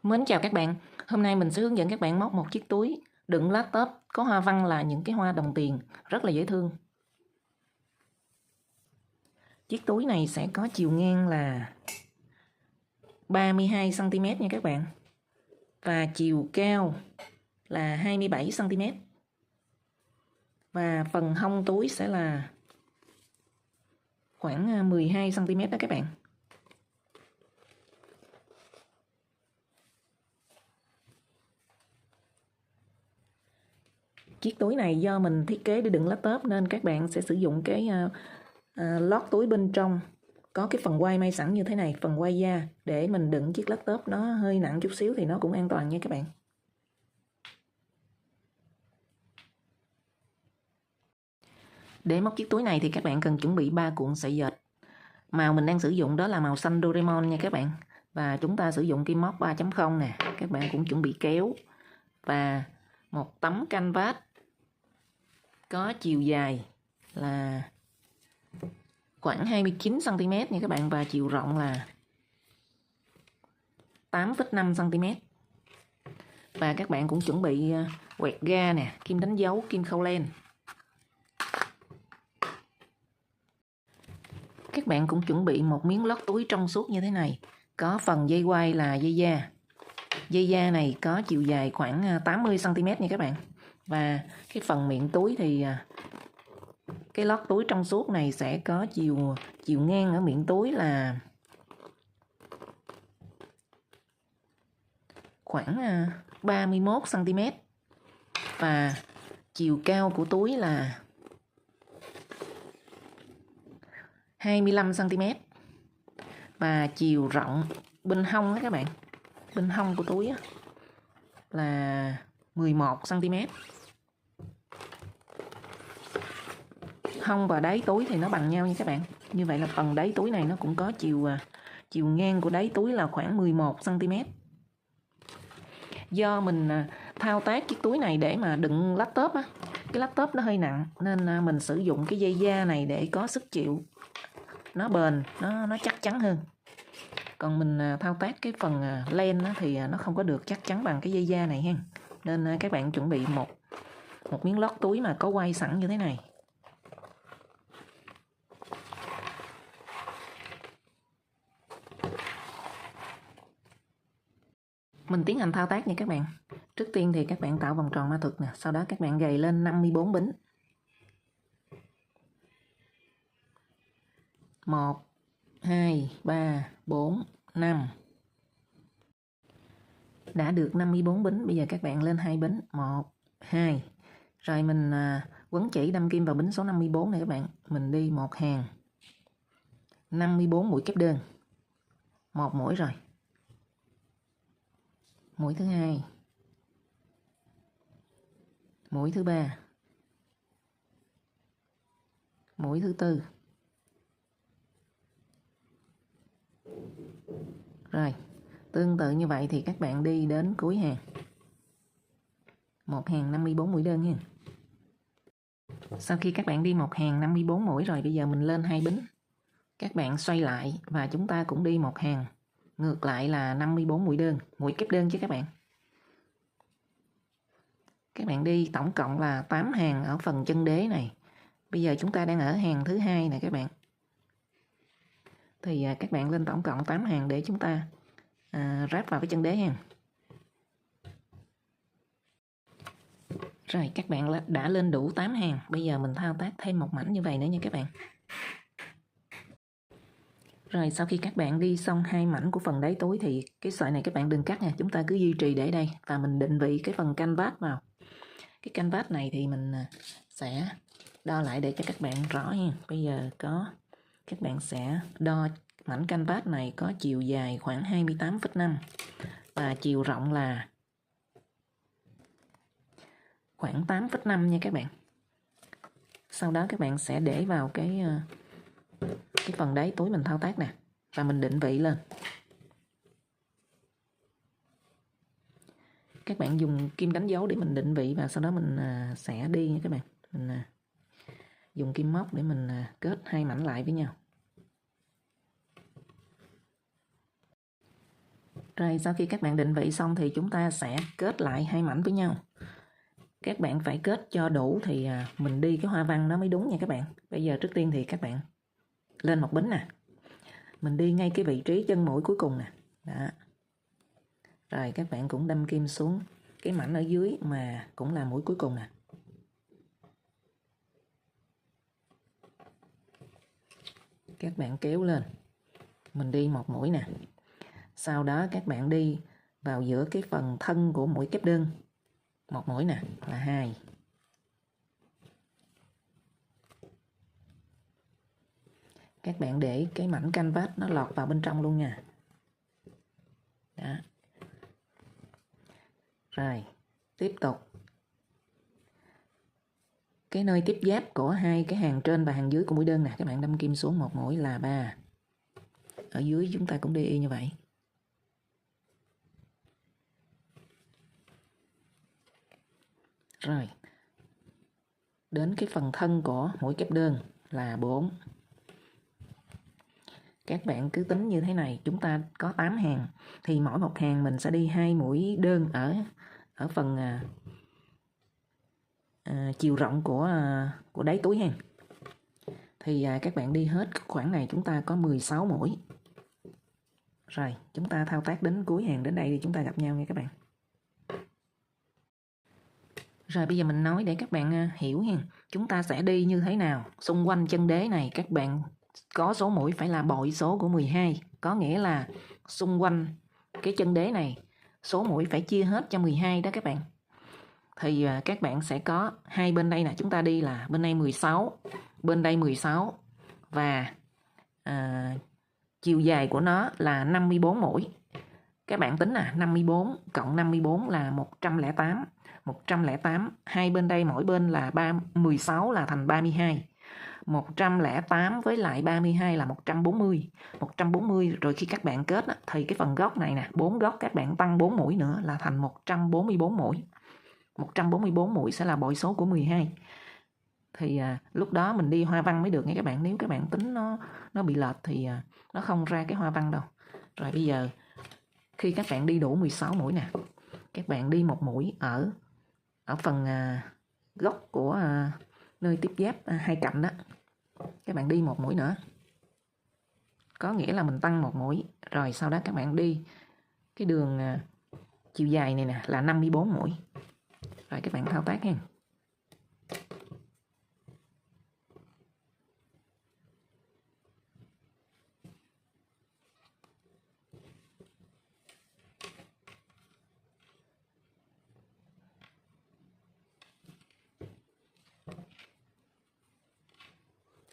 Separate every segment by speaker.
Speaker 1: Mến chào các bạn, hôm nay mình sẽ hướng dẫn các bạn móc một chiếc túi đựng laptop có hoa văn là những cái hoa đồng tiền rất là dễ thương. Chiếc túi này sẽ có chiều ngang là 32 cm nha các bạn. Và chiều cao là 27 cm. Và phần hông túi sẽ là khoảng 12 cm đó các bạn. Chiếc túi này do mình thiết kế để đựng laptop nên các bạn sẽ sử dụng cái lót túi bên trong có cái phần quai may sẵn như thế này, phần quai da để mình đựng chiếc laptop nó hơi nặng chút xíu thì nó cũng an toàn nha các bạn. Để móc chiếc túi này thì các bạn cần chuẩn bị 3 cuộn sợi dệt. Màu mình đang sử dụng đó là màu xanh Doraemon nha các bạn. Và chúng ta sử dụng kim móc 3.0 nè. Các bạn cũng chuẩn bị kéo và một tấm canvas có chiều dài là khoảng 29 cm nha các bạn, và chiều rộng là 8,5 cm. Và các bạn cũng chuẩn bị quẹt ga nè, kim đánh dấu, kim khâu len. Các bạn cũng chuẩn bị một miếng lót túi trong suốt như thế này, có phần dây quai là dây da. Dây da này có chiều dài khoảng 80 cm nha các bạn. Và cái phần miệng túi thì cái lót túi trong suốt này sẽ có chiều ngang ở miệng túi là khoảng 31 cm. Và chiều cao của túi là 25 cm. Và chiều rộng bên hông đó các bạn, bên hông của túi là 11 cm. Hông và đáy túi thì nó bằng nhau nha các bạn. Như vậy là phần đáy túi này nó cũng có chiều ngang của đáy túi là khoảng 11 cm. Do mình thao tác chiếc túi này để mà đựng laptop á, cái laptop nó hơi nặng nên mình sử dụng cái dây da này để có sức chịu, nó bền, nó chắc chắn hơn. Còn mình thao tác cái phần len thì nó không có được chắc chắn bằng cái dây da này ha. Nên các bạn chuẩn bị một miếng lót túi mà có quai sẵn như thế này. Mình tiến hành thao tác nha các bạn. Trước tiên thì các bạn tạo vòng tròn ma thuật nè, sau đó các bạn gầy lên 54 bính. 1 2 3 4 5. Đã được 54 bính, bây giờ các bạn lên 2 bính, 1 2. Rồi mình quấn chỉ đâm kim vào bính số 54 này các bạn. Mình đi một hàng 54 mũi kép đơn. Một mũi rồi. Mũi thứ hai. Mũi thứ ba. Mũi thứ tư. Rồi, tương tự như vậy thì các bạn đi đến cuối hàng. Một hàng 54 mũi đơn nha. Sau khi các bạn đi một hàng 54 mũi rồi, bây giờ mình lên 2 bính. Các bạn xoay lại và chúng ta cũng đi một hàng ngược lại là 54 mũi đơn, mũi kép đơn chứ các bạn. Các bạn đi tổng cộng là 8 hàng ở phần chân đế này. Bây giờ chúng ta đang ở hàng thứ hai nè các bạn. Thì các bạn lên tổng cộng 8 hàng để chúng ta ráp vào cái chân đế ha. Rồi các bạn đã lên đủ 8 hàng. Bây giờ mình thao tác thêm một mảnh như vậy nữa nha các bạn. Rồi sau khi các bạn đi xong 2 mảnh của phần đáy túi thì cái sợi này các bạn đừng cắt nha. Chúng ta cứ duy trì để đây và mình định vị cái phần canvas vào. Cái canvas này thì mình sẽ đo lại để cho các bạn rõ nha. Bây giờ các bạn sẽ đo mảnh canvas này có chiều dài khoảng 28,5 và chiều rộng là khoảng 8,5 nha các bạn. Sau đó các bạn sẽ để vào cái phần đáy túi mình thao tác nè và mình định vị lên. Các bạn dùng kim đánh dấu để mình định vị và sau đó mình sẽ đi nha các bạn. Mình dùng kim móc để mình kết hai mảnh lại với nhau. Rồi sau khi các bạn định vị xong thì chúng ta sẽ kết lại hai mảnh với nhau. Các bạn phải kết cho đủ thì mình đi cái hoa văn nó mới đúng nha các bạn. Bây giờ trước tiên thì các bạn lên một bính nè. Mình đi ngay cái vị trí chân mũi cuối cùng nè. Đó. Rồi các bạn cũng đâm kim xuống cái mảnh ở dưới mà cũng là mũi cuối cùng nè. Các bạn kéo lên. Mình đi một mũi nè. Sau đó các bạn đi vào giữa cái phần thân của mũi kép đơn. Một mũi nè, là 2. Các bạn để cái mảnh canvas nó lọt vào bên trong luôn nha. Đó. Rồi, tiếp tục. Cái nơi tiếp giáp của hai cái hàng trên và hàng dưới của mũi đơn nè, các bạn đâm kim xuống một mũi là 3. Ở dưới chúng ta cũng đi y như vậy. Rồi. Đến cái phần thân của mũi kép đơn là 4. Các bạn cứ tính như thế này, chúng ta có 8 hàng thì mỗi một hàng mình sẽ đi 2 mũi đơn ở phần chiều rộng của đáy túi hàng. Thì các bạn đi hết khoảng này chúng ta có 16 mũi. Rồi, chúng ta thao tác đến cuối hàng đến đây thì chúng ta gặp nhau nha các bạn. Rồi bây giờ mình nói để các bạn hiểu ha. Chúng ta sẽ đi như thế nào? Xung quanh chân đế này các bạn có số mũi phải là bội số của 12. Có nghĩa là xung quanh cái chân đế này số mũi phải chia hết cho 12 đó các bạn. Thì các bạn sẽ có hai bên đây nè, chúng ta đi là bên đây 16, bên đây 16 và chiều dài của nó là 54 mũi. Các bạn tính là 54 cộng 54 là 108. 108, hai bên đây mỗi bên là 16 là thành 32. 108 với lại 32 là 140. 140 rồi khi các bạn kết thì cái phần góc này nè, 4 góc các bạn tăng 4 mũi nữa là thành 144 mũi. 144 mũi sẽ là bội số của 12. Thì lúc đó mình đi hoa văn mới được nha các bạn. Nếu các bạn tính nó bị lệch thì nó không ra cái hoa văn đâu. Rồi bây giờ khi các bạn đi đủ 16 mũi nè, các bạn đi một mũi ở phần gốc của nơi tiếp giáp hai cạnh đó. Các bạn đi một mũi nữa. Có nghĩa là mình tăng một mũi. Rồi sau đó các bạn đi cái đường chiều dài này nè là 54 mũi. Rồi các bạn thao tác nha.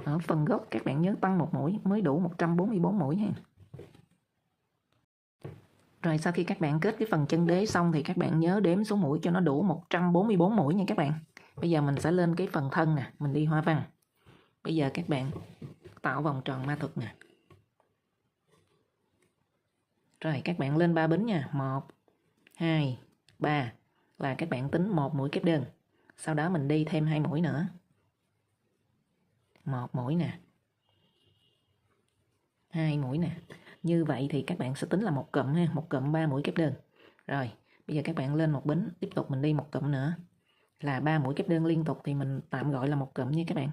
Speaker 1: Ở phần gốc các bạn nhớ tăng một mũi mới đủ 144 mũi ha. Rồi sau khi các bạn kết cái phần chân đế xong thì các bạn nhớ đếm số mũi cho nó đủ 144 mũi nha các bạn. Bây giờ mình sẽ lên cái phần thân nè, mình đi hoa văn. Bây giờ các bạn tạo vòng tròn ma thuật nè. Rồi các bạn lên 3 bính nha, 1, 2, 3 là các bạn tính một mũi kép đơn. Sau đó mình đi thêm 2 mũi nữa. 1 mũi nè. 2 mũi nè. Như vậy thì các bạn sẽ tính là một cụm ha, một cụm 3 mũi kép đơn. Rồi, bây giờ các bạn lên một bính, tiếp tục mình đi một cụm nữa. Là 3 mũi kép đơn liên tục thì mình tạm gọi là một cụm nha các bạn.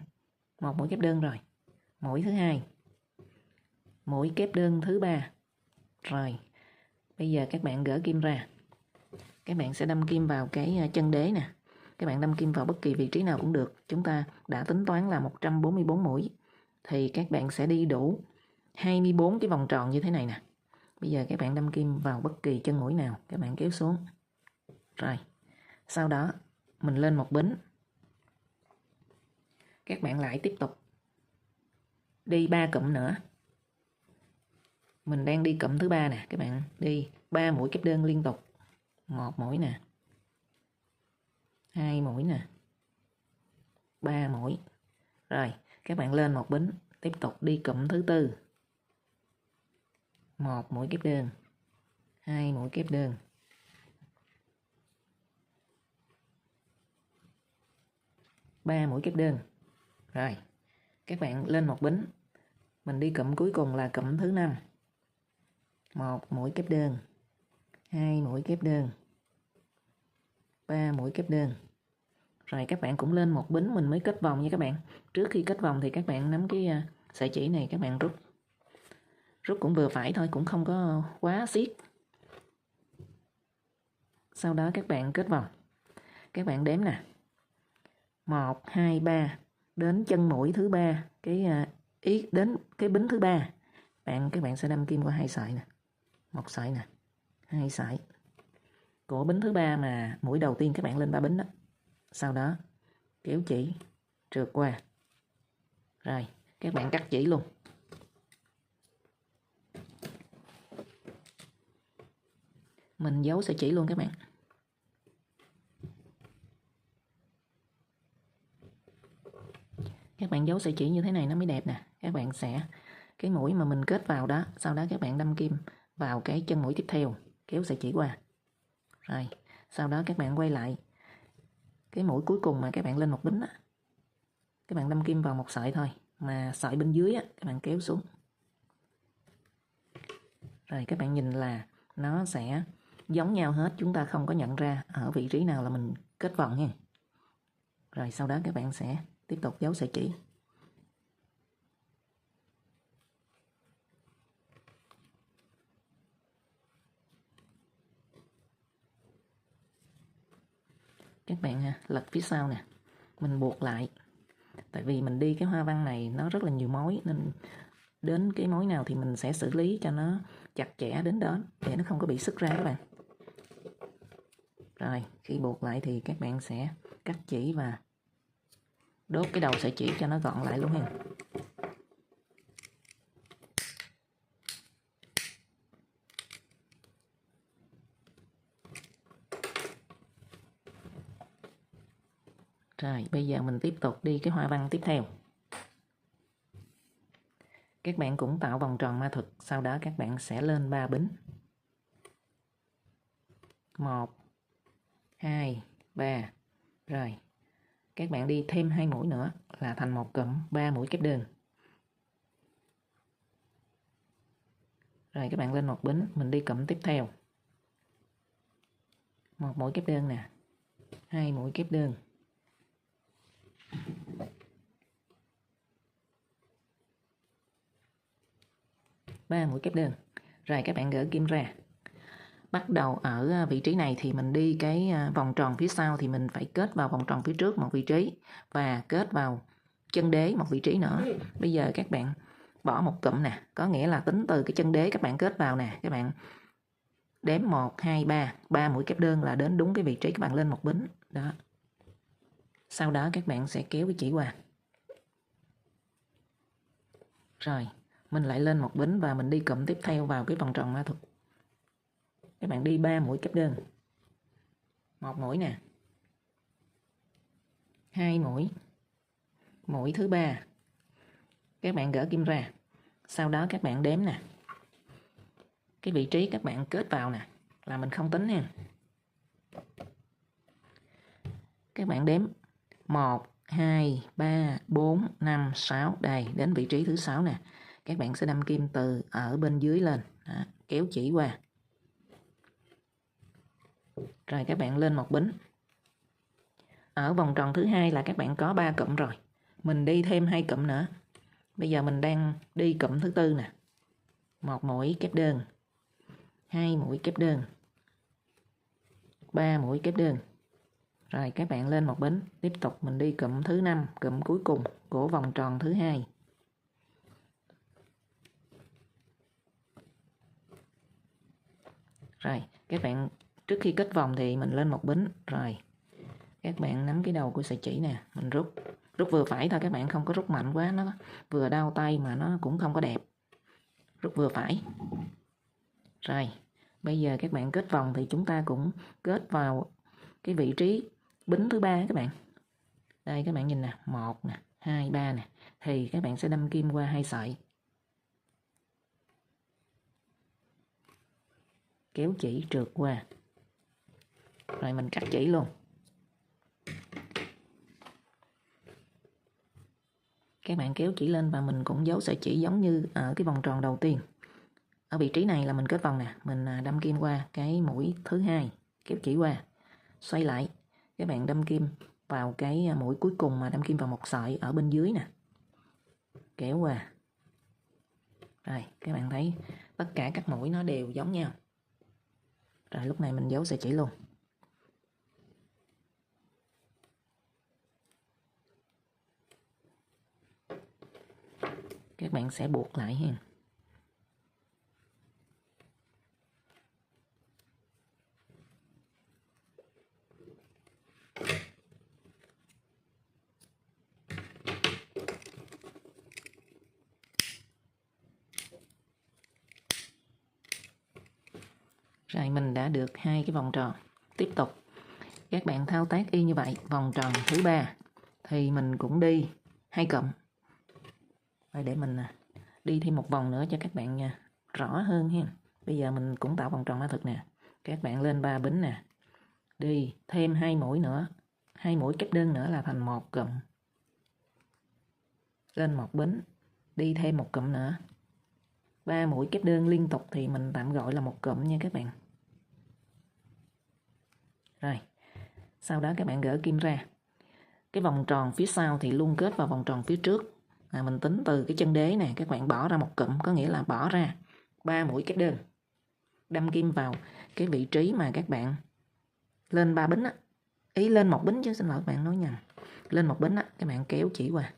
Speaker 1: Một mũi kép đơn rồi. Mũi thứ hai. Mũi kép đơn thứ 3. Rồi. Bây giờ các bạn gỡ kim ra. Các bạn sẽ đâm kim vào cái chân đế nè. Các bạn đâm kim vào bất kỳ vị trí nào cũng được. Chúng ta đã tính toán là 144 mũi. Thì các bạn sẽ đi đủ 24 cái vòng tròn như thế này nè. Bây giờ các bạn đâm kim vào bất kỳ chân mũi nào. Các bạn kéo xuống. Rồi. Sau đó mình lên một bính. Các bạn lại tiếp tục đi 3 cụm nữa. Mình đang đi cụm thứ 3 nè. Các bạn đi 3 mũi kép đơn liên tục. 1 mũi nè. 2 mũi nè. 3 mũi. Rồi, các bạn lên một bính, tiếp tục đi cụm thứ 4. 1 mũi kép đơn. 2 mũi kép đơn. 3 mũi kép đơn. Rồi, các bạn lên một bính. Mình đi cụm cuối cùng là cụm thứ 5. 1 mũi kép đơn. 2 mũi kép đơn, 3 mũi kép đơn. Rồi các bạn cũng lên một bính mình mới kết vòng nha các bạn. Trước khi kết vòng thì các bạn nắm cái sợi chỉ này, các bạn rút cũng vừa phải thôi, cũng không có quá siết. Sau đó các bạn kết vòng. Các bạn đếm nè. 1 2 3 đến chân mũi thứ 3, đến cái bính thứ 3. Các bạn sẽ đâm kim qua 2 sợi nè. 1 sợi nè, 2 sợi. Của bính thứ 3 mà mũi đầu tiên các bạn lên 3 bính đó. Sau đó kéo chỉ trượt qua. Rồi, các bạn cắt chỉ luôn. Mình giấu sợi chỉ luôn các bạn. Các bạn giấu sợi chỉ như thế này nó mới đẹp nè. Các bạn sẽ cái mũi mà mình kết vào đó, sau đó các bạn đâm kim vào cái chân mũi tiếp theo, kéo sợi chỉ qua. Rồi, sau đó các bạn quay lại cái mũi cuối cùng mà các bạn lên một bính đó. Các bạn đâm kim vào một sợi thôi, mà sợi bên dưới á, các bạn kéo xuống. Rồi các bạn nhìn là nó sẽ giống nhau hết, chúng ta không có nhận ra ở vị trí nào là mình kết vòng nha. Rồi sau đó các bạn sẽ tiếp tục giấu sợi chỉ. Các bạn lật phía sau nè, mình buộc lại. Tại vì mình đi cái hoa văn này nó rất là nhiều mối, nên đến cái mối nào thì mình sẽ xử lý cho nó chặt chẽ đến đó để nó không có bị xức ra các bạn. Rồi khi buộc lại thì các bạn sẽ cắt chỉ và đốt cái đầu sợi chỉ cho nó gọn lại luôn ha. Rồi bây giờ mình tiếp tục đi cái hoa văn tiếp theo. Các bạn cũng tạo vòng tròn ma thuật, sau đó các bạn sẽ lên 3 bính. 1 2 3. Rồi các bạn đi thêm 2 mũi nữa là thành một cụm 3 mũi kép đơn. Rồi các bạn lên một bính, mình đi cụm tiếp theo. 1 mũi kép đơn nè, 2 mũi kép đơn. Ba mũi kép đơn. Rồi các bạn gỡ kim ra. Bắt đầu ở vị trí này thì mình đi cái vòng tròn phía sau thì mình phải kết vào vòng tròn phía trước một vị trí và kết vào chân đế một vị trí nữa. Bây giờ các bạn bỏ một cụm nè, có nghĩa là tính từ cái chân đế các bạn kết vào nè, các bạn đếm 1 2 3, 3 mũi kép đơn là đến đúng cái vị trí các bạn lên một bính đó. Sau đó các bạn sẽ kéo cái chỉ qua. Rồi mình lại lên một bính và mình đi cụm tiếp theo vào cái vòng tròn ma thuật. Các bạn đi 3 mũi kép đơn. 1 mũi nè. 2 mũi. Mũi thứ 3. Các bạn gỡ kim ra. Sau đó các bạn đếm nè. Cái vị trí các bạn kết vào nè là mình không tính nha. Các bạn đếm 1 2 3 4 5 6, đây đến vị trí thứ 6 nè. Các bạn sẽ đâm kim từ ở bên dưới lên, đó, kéo chỉ qua. Rồi các bạn lên một bính. Ở vòng tròn thứ 2 là các bạn có 3 cụm rồi. Mình đi thêm 2 cụm nữa. Bây giờ mình đang đi cụm thứ 4 nè. 1 mũi kép đơn. 2 mũi kép đơn. 3 mũi kép đơn. Rồi các bạn lên một bính, tiếp tục mình đi cụm thứ 5, cụm cuối cùng của vòng tròn thứ 2. Rồi, các bạn trước khi kết vòng thì mình lên một bính. Rồi, các bạn nắm cái đầu của sợi chỉ nè, mình rút vừa phải thôi, các bạn không có rút mạnh quá, nó vừa đau tay mà nó cũng không có đẹp. Rút vừa phải. Rồi, bây giờ các bạn kết vòng thì chúng ta cũng kết vào cái vị trí bính thứ 3 các bạn. Đây các bạn nhìn nè, 1 nè, 2 3 nè, thì các bạn sẽ đâm kim qua 2 sợi. Kéo chỉ trượt qua. Rồi mình cắt chỉ luôn. Các bạn kéo chỉ lên và mình cũng giấu sợi chỉ giống như ở cái vòng tròn đầu tiên. Ở vị trí này là mình kết vòng nè, mình đâm kim qua cái mũi thứ hai, kéo chỉ qua, xoay lại, các bạn đâm kim vào cái mũi cuối cùng mà đâm kim vào một sợi ở bên dưới nè, kéo qua. Rồi các bạn thấy tất cả các mũi nó đều giống nhau. Rồi lúc này mình giấu sợi chỉ luôn. Các bạn sẽ buộc lại ha. Rồi mình đã được 2 cái vòng tròn. Tiếp tục các bạn thao tác y như vậy. Vòng tròn thứ 3 thì mình cũng đi 2 cụm. Rồi để mình đi thêm một vòng nữa cho các bạn rõ hơn ha. Bây giờ mình cũng tạo vòng tròn mã thực nè. Các bạn lên 3 bính nè. Đi thêm 2 mũi nữa. 2 mũi kép đơn nữa là thành 1 cụm. Lên 1 bính, đi thêm 1 cụm nữa. 3 mũi kép đơn liên tục thì mình tạm gọi là 1 cụm nha các bạn. Rồi, sau đó các bạn gỡ kim ra. Cái vòng tròn phía sau thì luôn kết vào vòng tròn phía trước. Mình tính từ cái chân đế nè, các bạn bỏ ra 1 cụm, có nghĩa là bỏ ra 3 mũi kép đơn. Đâm kim vào cái vị trí mà các bạn lên 3 bính á. Ý lên 1 bính chứ, xin lỗi các bạn nói nhầm. Lên 1 bính á, các bạn kéo chỉ qua.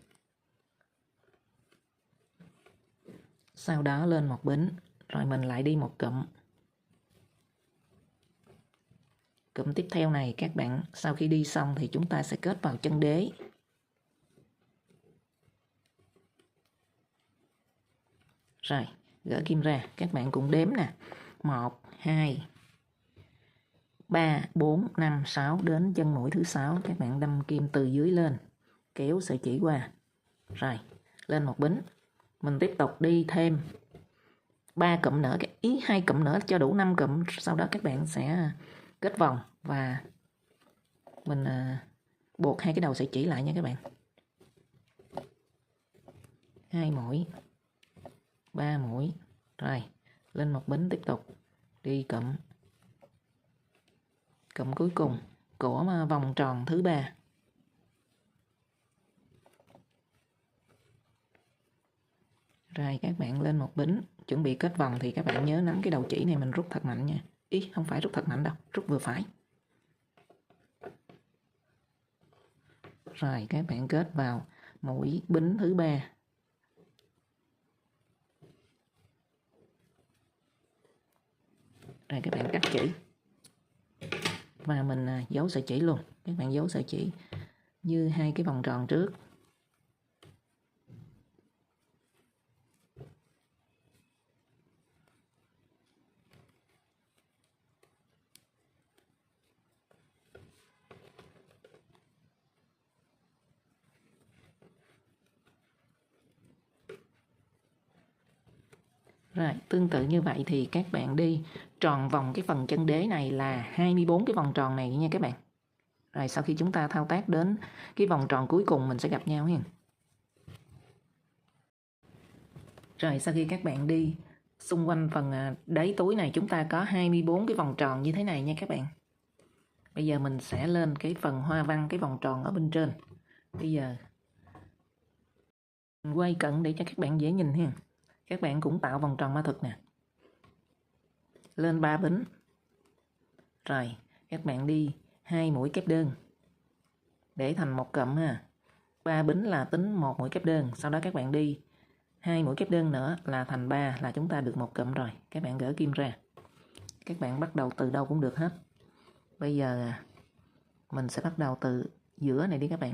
Speaker 1: Sau đó lên 1 bính, rồi mình lại đi 1 cụm. Cụm tiếp theo này các bạn sau khi đi xong thì chúng ta sẽ kết vào chân đế. Rồi, gỡ kim ra, các bạn cũng đếm nè. 1, 2, 3, 4, 5, 6 đến chân mũi thứ 6, các bạn đâm kim từ dưới lên, kéo sợi chỉ qua. Rồi, lên 1 bính. Mình tiếp tục đi thêm 3 cụm nữa, ý 2 cụm nữa cho đủ 5 cụm, sau đó các bạn sẽ kết vòng và mình buộc 2 cái đầu sợi chỉ lại nha các bạn. 2 mũi, 3 mũi. Rồi, lên 1 bính tiếp tục đi cụm. Cụm cuối cùng của vòng tròn thứ 3. Rồi các bạn lên 1 bính, chuẩn bị kết vòng thì các bạn nhớ nắm cái đầu chỉ này mình rút thật mạnh nha. Ý không phải rút thật mạnh đâu, rút vừa phải. Rồi các bạn kết vào mũi bính thứ 3. Rồi các bạn cắt chỉ. Và mình giấu sợi chỉ luôn. Các bạn giấu sợi chỉ như 2 cái vòng tròn trước. Rồi, tương tự như vậy thì các bạn đi tròn vòng cái phần chân đế này là 24 cái vòng tròn này nha các bạn. Rồi sau khi chúng ta thao tác đến cái vòng tròn cuối cùng mình sẽ gặp nhau nha. Rồi sau khi các bạn đi xung quanh phần đáy túi này chúng ta có 24 cái vòng tròn như thế này nha các bạn. Bây giờ mình sẽ lên cái phần hoa văn cái vòng tròn ở bên trên. Bây giờ mình quay cận để cho các bạn dễ nhìn ha. Các bạn cũng tạo vòng tròn ma thuật nè. Lên 3 bính. Rồi các bạn đi 2 mũi kép đơn để thành 1 cụm ha. 3 bính là tính 1 mũi kép đơn, sau đó các bạn đi 2 mũi kép đơn nữa là thành 3, là chúng ta được 1 cụm rồi. Các bạn gỡ kim ra. Các bạn bắt đầu từ đâu cũng được hết. Bây giờ mình sẽ bắt đầu từ giữa này đi các bạn.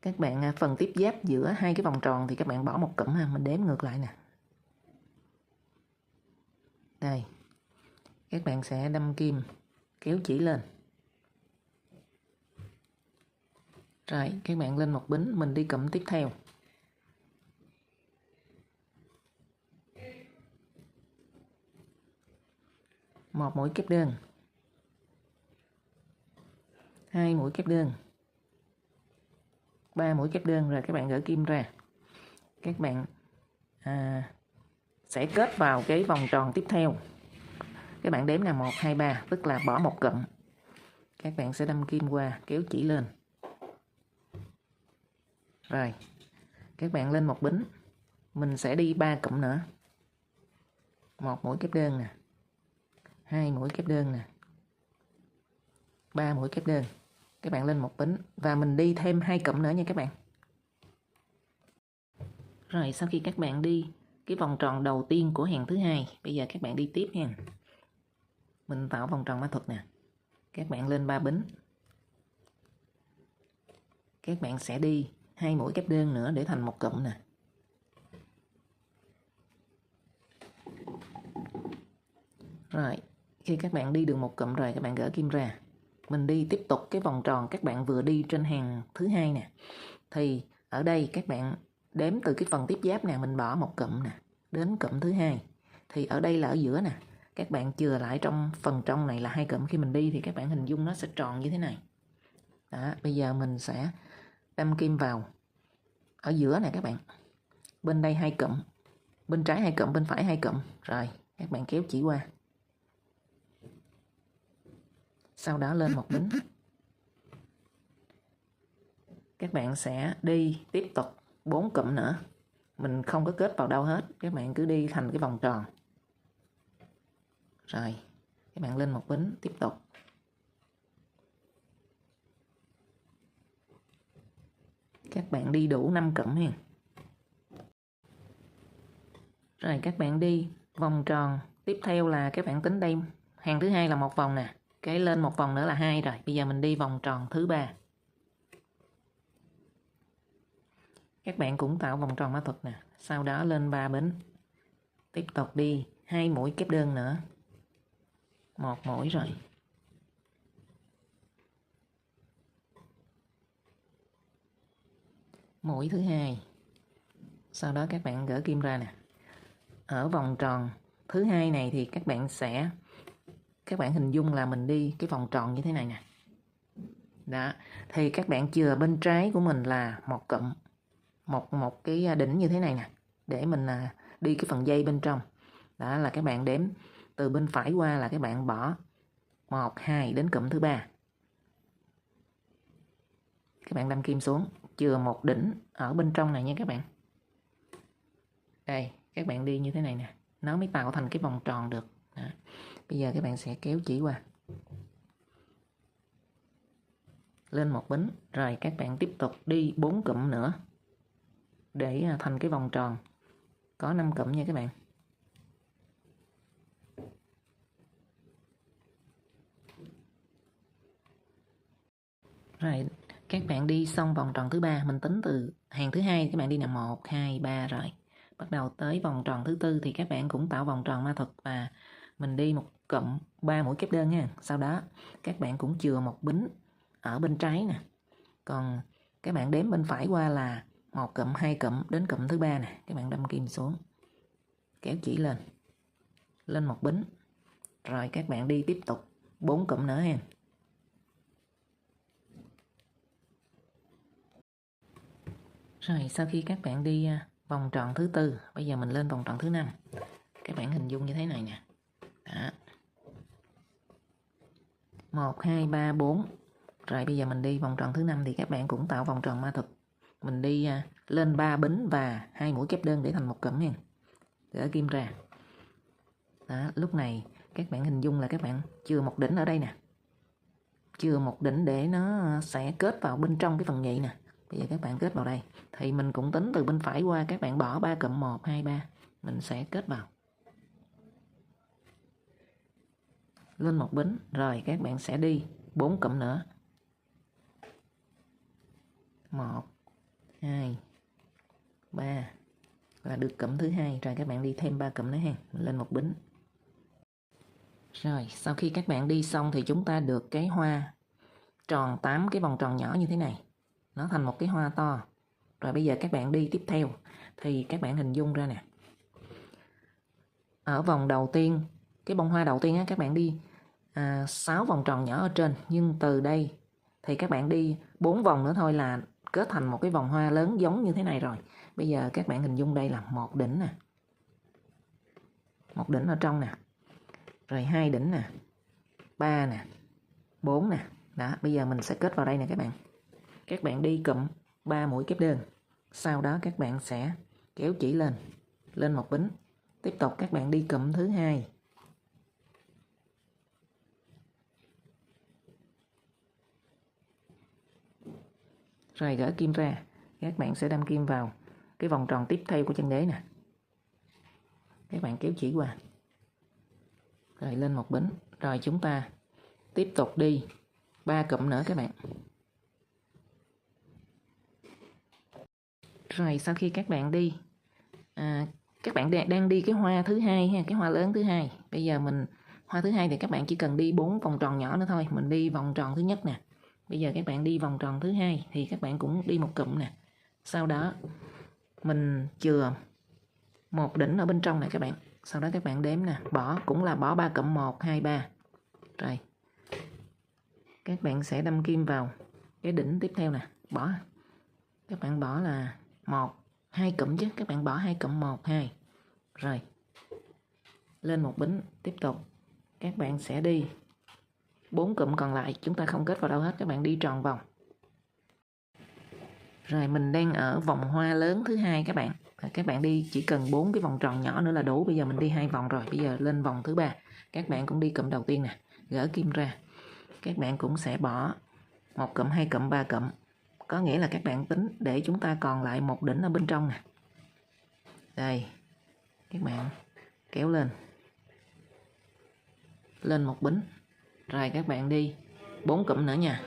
Speaker 1: Các bạn phần tiếp giáp giữa 2 cái vòng tròn thì các bạn bỏ 1 cụm ha, mình đếm ngược lại nè. Đây. Các bạn sẽ đâm kim, kéo chỉ lên. Rồi, các bạn lên 1 bính, mình đi cụm tiếp theo. Một mũi kép đơn. 2 mũi kép đơn. 3 mũi kép đơn rồi các bạn gỡ kim ra. Các bạn sẽ kết vào cái vòng tròn tiếp theo. Các bạn đếm là 1, 2, 3, tức là bỏ một cụm. Các bạn sẽ đâm kim qua, kéo chỉ lên. Rồi, các bạn lên một bính. Mình sẽ đi 3 cụm nữa. 1 mũi kép đơn nè, 2 mũi kép đơn nè, 3 mũi kép đơn. Các bạn lên một bính và mình đi thêm 2 cụm nữa nha các bạn. Rồi sau khi các bạn đi cái vòng tròn đầu tiên của hàng thứ hai, bây giờ các bạn đi tiếp nha. Mình tạo vòng tròn mã thuật nè. Các bạn lên 3 bính. Các bạn sẽ đi 2 mũi kép đơn nữa để thành một cụm nè. Rồi, khi các bạn đi được một cụm rồi, các bạn gỡ kim ra. Mình đi tiếp tục cái vòng tròn các bạn vừa đi trên hàng thứ hai nè. Thì ở đây các bạn đếm từ cái phần tiếp giáp nè, mình bỏ một cụm nè, đến cụm thứ hai. Thì ở đây là ở giữa nè. Các bạn chừa lại trong phần trong này là 2 cụm. Khi mình đi thì các bạn hình dung nó sẽ tròn như thế này. Đó, bây giờ mình sẽ đâm kim vào ở giữa nè các bạn. Bên đây 2 cụm, bên trái 2 cụm, bên phải 2 cụm. Rồi, các bạn kéo chỉ qua. Sau đó lên một bính. Các bạn sẽ đi tiếp tục 4 cụm nữa. Mình không có kết vào đâu hết. Các bạn cứ đi thành cái vòng tròn. Rồi, các bạn lên một bính tiếp tục. Các bạn đi đủ 5 cụm nha. Rồi các bạn đi vòng tròn tiếp theo là các bạn tính đây hàng thứ hai là một vòng nè, cái lên một vòng nữa là 2 rồi. Bây giờ mình đi vòng tròn thứ 3. Các bạn cũng tạo vòng tròn mã thuật nè, sau đó lên 3 bính. Tiếp tục đi 2 mũi kép đơn nữa. 1 mũi rồi. Mũi thứ hai. Sau đó các bạn gỡ kim ra nè. Ở vòng tròn thứ hai này thì các bạn hình dung là mình đi cái vòng tròn như thế này nè. Đó, thì các bạn chừa bên trái của mình là một cụm, một cái đỉnh như thế này nè, để mình đi cái phần dây bên trong. Đó là các bạn đếm từ bên phải qua là các bạn bỏ 1, 2 đến cụm thứ 3. Các bạn đâm kim xuống, chừa một đỉnh ở bên trong này nha các bạn. Đây, các bạn đi như thế này nè, nó mới tạo thành cái vòng tròn được. Đó. Bây giờ các bạn sẽ kéo chỉ qua. Lên một bính, rồi các bạn tiếp tục đi 4 cụm nữa để thành cái vòng tròn. Có 5 cụm nha các bạn. Rồi, các bạn đi xong vòng tròn thứ 3, mình tính từ hàng thứ hai các bạn đi là 1, 2, 3 rồi. Bắt đầu tới vòng tròn thứ 4 thì các bạn cũng tạo vòng tròn ma thuật và mình đi một cụm 3 mũi kép đơn nha. Sau đó các bạn cũng chừa một bính ở bên trái nè. Còn các bạn đếm bên phải qua là 1 cụm, 2 cụm đến cụm thứ 3 nè. Các bạn đâm kim xuống, kéo chỉ lên. Lên một bính. Rồi các bạn đi tiếp tục 4 cụm nữa ha. Rồi sau khi các bạn đi vòng tròn thứ 4, bây giờ mình lên vòng tròn thứ 5. Các bạn hình dung như thế này nè. Đó. 1, 2, 3, 4. Rồi bây giờ mình đi vòng tròn thứ 5 thì các bạn cũng tạo vòng tròn ma thuật. Mình đi lên 3 bính và 2 mũi kép đơn để thành một cụm nha. Gỡ kim ra. Đó, lúc này các bạn hình dung là các bạn chừa một đỉnh ở đây nè. Chừa một đỉnh để nó sẽ kết vào bên trong cái phần nhị nè. Bây giờ các bạn kết vào đây. Thì mình cũng tính từ bên phải qua, các bạn bỏ 3 cụm 1, 2, 3. Mình sẽ kết vào. Lên một bính. Rồi các bạn sẽ đi 4 cụm nữa. 1, 2, 3 là được cụm thứ 2. Rồi các bạn đi thêm 3 cụm nữa ha. Lên một bính. Rồi sau khi các bạn đi xong thì chúng ta được cái hoa tròn 8 cái vòng tròn nhỏ như thế này. Nó thành một cái hoa to. Rồi bây giờ các bạn đi tiếp theo thì các bạn hình dung ra nè. Ở vòng đầu tiên, cái bông hoa đầu tiên á, các bạn đi 6 vòng tròn nhỏ ở trên. Nhưng từ đây thì các bạn đi 4 vòng nữa thôi là kết thành một cái vòng hoa lớn giống như thế này rồi. Bây giờ các bạn hình dung đây là một đỉnh nè, một đỉnh ở trong nè, rồi 2 đỉnh nè, 3 nè, 4 nè. Đó, bây giờ mình sẽ kết vào đây nè các bạn. Các bạn đi cụm 3 mũi kép đơn. Sau đó các bạn sẽ kéo chỉ lên một bính. Tiếp tục các bạn đi cụm thứ hai. Rồi gỡ kim ra, các bạn sẽ đâm kim vào cái vòng tròn tiếp theo của chân đế nè. Các bạn kéo chỉ qua. Rồi lên một bính. Rồi chúng ta tiếp tục đi 3 cụm nữa các bạn. Rồi sau khi các bạn đi các bạn đang đi cái hoa thứ hai ha, cái hoa lớn thứ hai. Bây giờ mình hoa thứ hai thì các bạn chỉ cần đi 4 vòng tròn nhỏ nữa thôi. Mình đi vòng tròn thứ nhất nè. Bây giờ các bạn đi vòng tròn thứ hai thì các bạn cũng đi một cụm nè. Sau đó mình chừa một đỉnh ở bên trong này các bạn. Sau đó các bạn đếm nè, bỏ cũng là bỏ 3 cụm, 1 2 3. Rồi. Các bạn sẽ đâm kim vào cái đỉnh tiếp theo nè, bỏ. Các bạn bỏ là 1 2 cụm chứ, các bạn bỏ 2 cụm, 1 2. Rồi. Lên một bính, tiếp tục các bạn sẽ đi 4 cụm còn lại, chúng ta không kết vào đâu hết, các bạn đi tròn vòng. Rồi mình đang ở vòng hoa lớn thứ hai các bạn. Các bạn đi chỉ cần 4 cái vòng tròn nhỏ nữa là đủ. Bây giờ mình đi 2 vòng rồi, bây giờ lên vòng thứ ba. Các bạn cũng đi cụm đầu tiên nè, gỡ kim ra. Các bạn cũng sẽ bỏ 1 cụm, 2 cụm, 3 cụm. Có nghĩa là các bạn tính để chúng ta còn lại một đỉnh ở bên trong nè. Đây. Các bạn kéo lên một bính. Rồi các bạn đi 4 cụm nữa nha.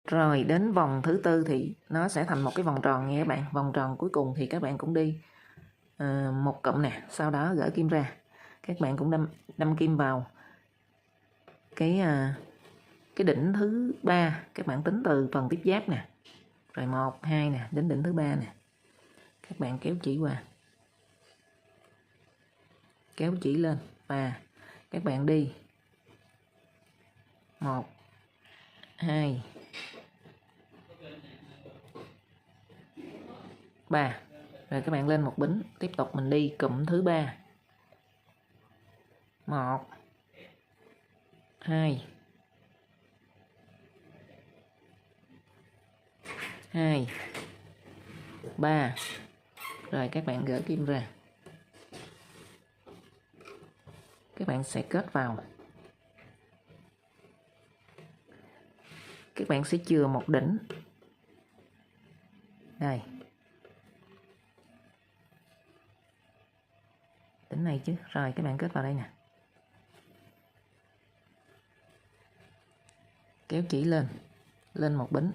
Speaker 1: Rồi đến vòng thứ tư thì nó sẽ thành một cái vòng tròn nha các bạn. Vòng tròn cuối cùng thì các bạn cũng đi một cụm nè, sau đó gỡ kim ra. Các bạn cũng đâm kim vào cái đỉnh thứ ba. Các bạn tính từ phần tiếp giáp nè. Rồi 1 2 nè, đến đỉnh thứ ba nè. Các bạn kéo chỉ qua. Kéo chỉ lên và các bạn đi 1 2 3. Rồi các bạn lên một bính, tiếp tục mình đi cụm thứ ba. 1 2 2 3. Rồi các bạn gỡ kim ra. Các bạn sẽ kết vào. Các bạn sẽ chừa một đỉnh. Đây. Đỉnh này chứ. Rồi các bạn kết vào đây nè. Kéo chỉ lên một bính.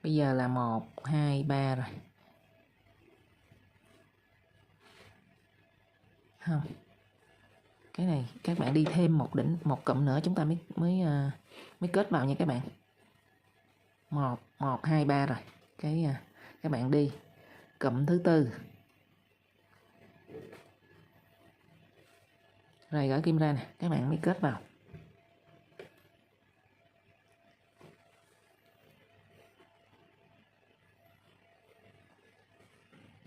Speaker 1: Bây giờ là 1 2 3 rồi. Không. Cái này các bạn đi thêm một đỉnh, một cụm nữa chúng ta mới kết vào nha các bạn. 1 2 3 rồi. Các bạn đi cụm thứ tư. Rồi gỡ kim ra nè, các bạn mới kết vào.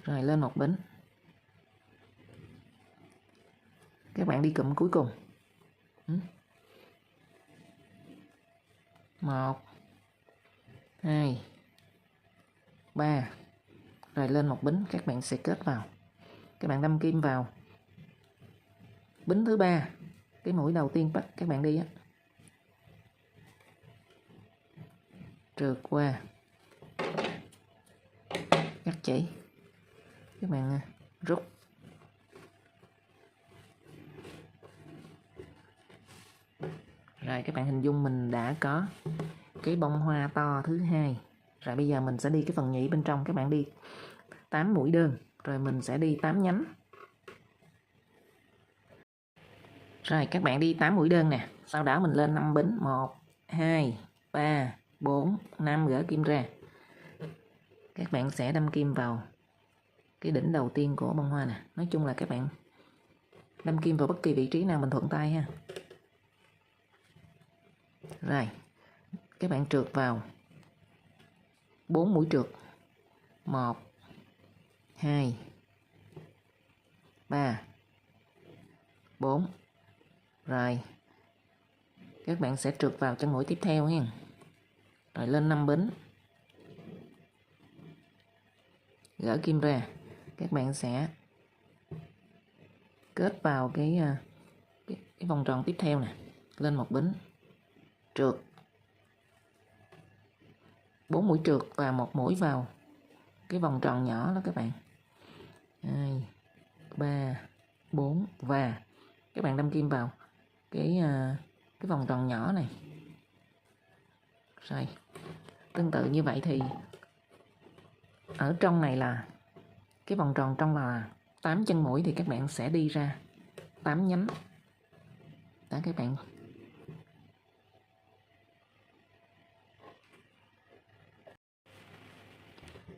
Speaker 1: Rồi lên một bính. Các bạn đi cụm cuối cùng. 1 2 3. Rồi lên một bính, các bạn sẽ kết vào. Các bạn đâm kim vào bính thứ ba, cái mũi đầu tiên các bạn đi á. Trượt qua. Cắt chỉ. Các bạn rút. Rồi các bạn hình dung mình đã có cái bông hoa to thứ hai. Rồi bây giờ mình sẽ đi cái phần nhị bên trong. Các bạn đi 8 mũi đơn. Rồi mình sẽ đi 8 nhánh. Rồi các bạn đi 8 mũi đơn nè. Sau đó mình lên 5 bính. 1 2 3 4 5, gỡ kim ra. Các bạn sẽ đâm kim vào cái đỉnh đầu tiên của bông hoa nè. Nói chung là các bạn đâm kim vào bất kỳ vị trí nào mình thuận tay ha. Rồi các bạn trượt vào 4 mũi trượt. 1 2 3 4. Rồi các bạn sẽ trượt vào chân mũi tiếp theo nha. Rồi lên 5 bính, gỡ kim ra, các bạn sẽ kết vào cái vòng tròn tiếp theo nè, lên 1 bính, trượt 4 mũi trượt và 1 mũi vào cái vòng tròn nhỏ đó các bạn. 2 3 4 và các bạn đâm kim vào cái vòng tròn nhỏ này. Rồi tương tự như vậy thì ở trong này là cái vòng tròn trong là 8 chân mũi, thì các bạn sẽ đi ra 8 nhánh. Đó các bạn.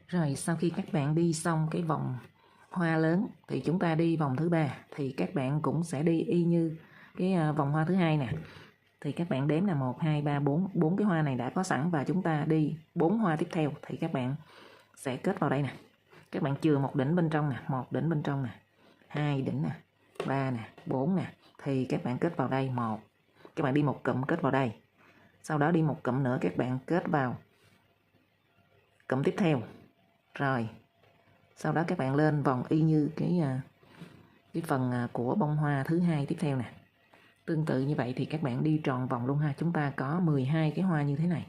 Speaker 1: Rồi sau khi các bạn đi xong cái vòng hoa lớn thì chúng ta đi vòng thứ 3, thì các bạn cũng sẽ đi y như cái vòng hoa thứ 2 nè. Thì các bạn đếm là 1 2 3 4, 4 cái hoa này đã có sẵn và chúng ta đi 4 hoa tiếp theo thì các bạn sẽ kết vào đây nè. Các bạn chừa một đỉnh bên trong nè, 1 đỉnh bên trong nè, 2 đỉnh nè, 3 nè, 4 nè, thì các bạn kết vào đây 1. Các bạn đi một cụm kết vào đây. Sau đó đi một cụm nữa các bạn kết vào cụm tiếp theo. Rồi sau đó các bạn lên vòng y như cái phần của bông hoa thứ 2 tiếp theo nè. Tương tự như vậy thì các bạn đi tròn vòng luôn ha. Chúng ta có 12 cái hoa như thế này.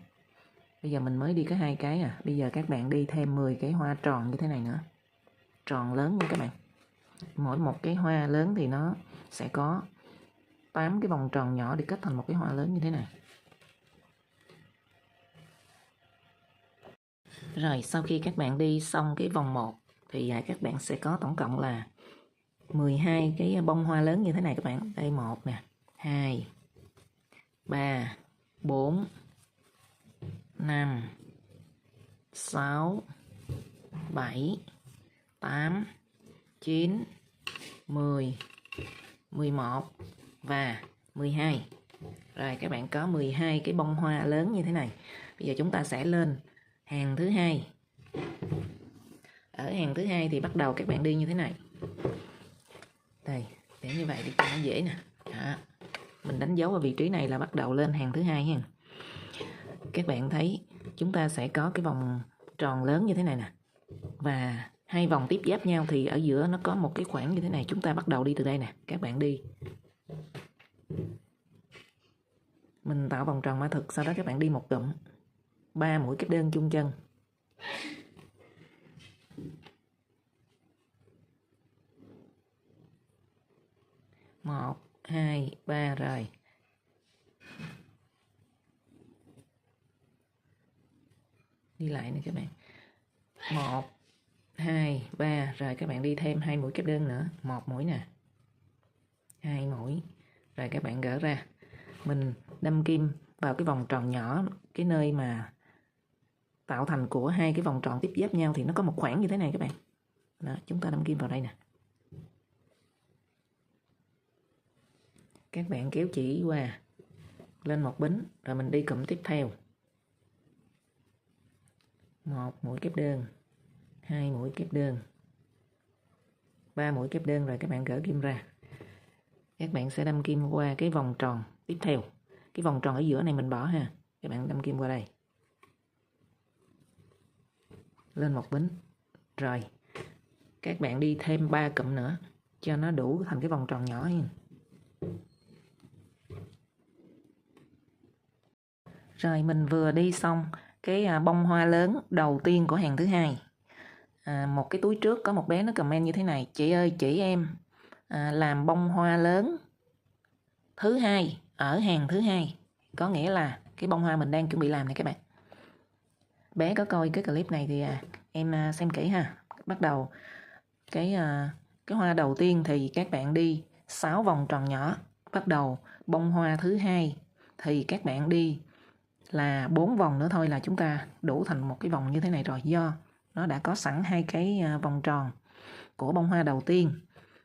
Speaker 1: Bây giờ mình mới đi có 2 cái à. Bây giờ các bạn đi thêm 10 cái hoa tròn như thế này nữa. Tròn lớn nha các bạn. Mỗi một cái hoa lớn thì nó sẽ có 8 cái vòng tròn nhỏ để kết thành một cái hoa lớn như thế này. Rồi sau khi các bạn đi xong cái vòng 1 thì các bạn sẽ có tổng cộng là 12 cái bông hoa lớn như thế này các bạn. Đây 1 nè, 2 3 4 5 6 7 8 9 10 11 và 12. Rồi các bạn có 12 cái bông hoa lớn như thế này. Bây giờ chúng ta sẽ lên hàng thứ 2. Ở hàng thứ 2 thì bắt đầu các bạn đi như thế này. Đây, để như vậy đi cho nó dễ nè. Đó. Mình đánh dấu ở vị trí này là bắt đầu lên hàng thứ 2 ha. Các bạn thấy chúng ta sẽ có cái vòng tròn lớn như thế này nè. Và 2 vòng tiếp giáp nhau thì ở giữa nó có một cái khoảng như thế này. Chúng ta bắt đầu đi từ đây nè. Các bạn đi. Mình tạo vòng tròn mã thực, sau đó các bạn đi một cụm. 3 mũi kép đơn chung chân. Một, 2, 3 rồi. Đi lại nè các bạn. 1, 2, 3 rồi các bạn đi thêm 2 mũi kép đơn nữa, 1 mũi nè. 2 mũi. Rồi các bạn gỡ ra. Mình đâm kim vào cái vòng tròn nhỏ, cái nơi mà tạo thành của 2 cái vòng tròn tiếp giáp nhau thì nó có một khoảng như thế này các bạn. Đó, chúng ta đâm kim vào đây nè. Các bạn kéo chỉ qua lên một bính rồi mình đi cụm tiếp theo. 1 mũi kép đơn, 2 mũi kép đơn, 3 mũi kép đơn rồi các bạn gỡ kim ra. Các bạn sẽ đâm kim qua cái vòng tròn tiếp theo. Cái vòng tròn ở giữa này mình bỏ ha. Các bạn đâm kim qua đây. Lên một bính. Rồi. Các bạn đi thêm 3 cụm nữa cho nó đủ thành cái vòng tròn nhỏ nha. Rồi mình vừa đi xong cái bông hoa lớn đầu tiên của hàng thứ 2. Một cái túi trước có một bé nó comment như thế này: chị ơi chỉ em làm bông hoa lớn thứ 2 ở hàng thứ 2. Có nghĩa là cái bông hoa mình đang chuẩn bị làm này các bạn. Bé có coi cái clip này thì em xem kỹ ha. Bắt đầu cái hoa đầu tiên thì các bạn đi 6 vòng tròn nhỏ. Bắt đầu bông hoa thứ 2 thì các bạn đi là 4 vòng nữa thôi là chúng ta đủ thành một cái vòng như thế này rồi, do nó đã có sẵn 2 cái vòng tròn của bông hoa đầu tiên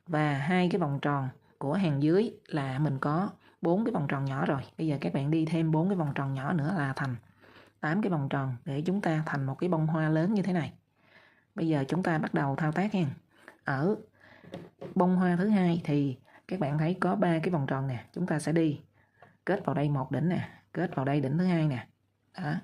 Speaker 1: và 2 cái vòng tròn của hàng dưới là mình có 4 cái vòng tròn nhỏ rồi. Bây giờ các bạn đi thêm 4 cái vòng tròn nhỏ nữa là thành 8 cái vòng tròn để chúng ta thành một cái bông hoa lớn như thế này. Bây giờ chúng ta bắt đầu thao tác nha. Ở bông hoa thứ hai thì các bạn thấy có 3 cái vòng tròn nè, chúng ta sẽ đi kết vào đây một đỉnh nè, kết vào đây đỉnh thứ hai nè. Đó.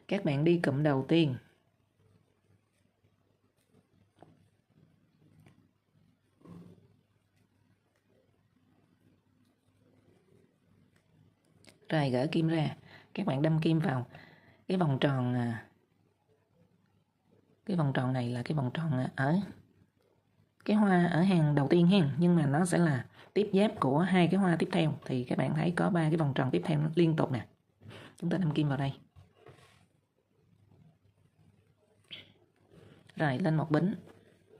Speaker 1: Các bạn đi cụm đầu tiên. Rồi gỡ kim ra, các bạn đâm kim vào cái vòng tròn, cái vòng tròn này là cái vòng tròn ở cái hoa ở hàng đầu tiên hen, nhưng mà nó sẽ là tiếp giáp của hai cái hoa tiếp theo. Thì các bạn thấy có 3 cái vòng tròn tiếp theo liên tục nè. Chúng ta đâm kim vào đây. Rồi lên một bính,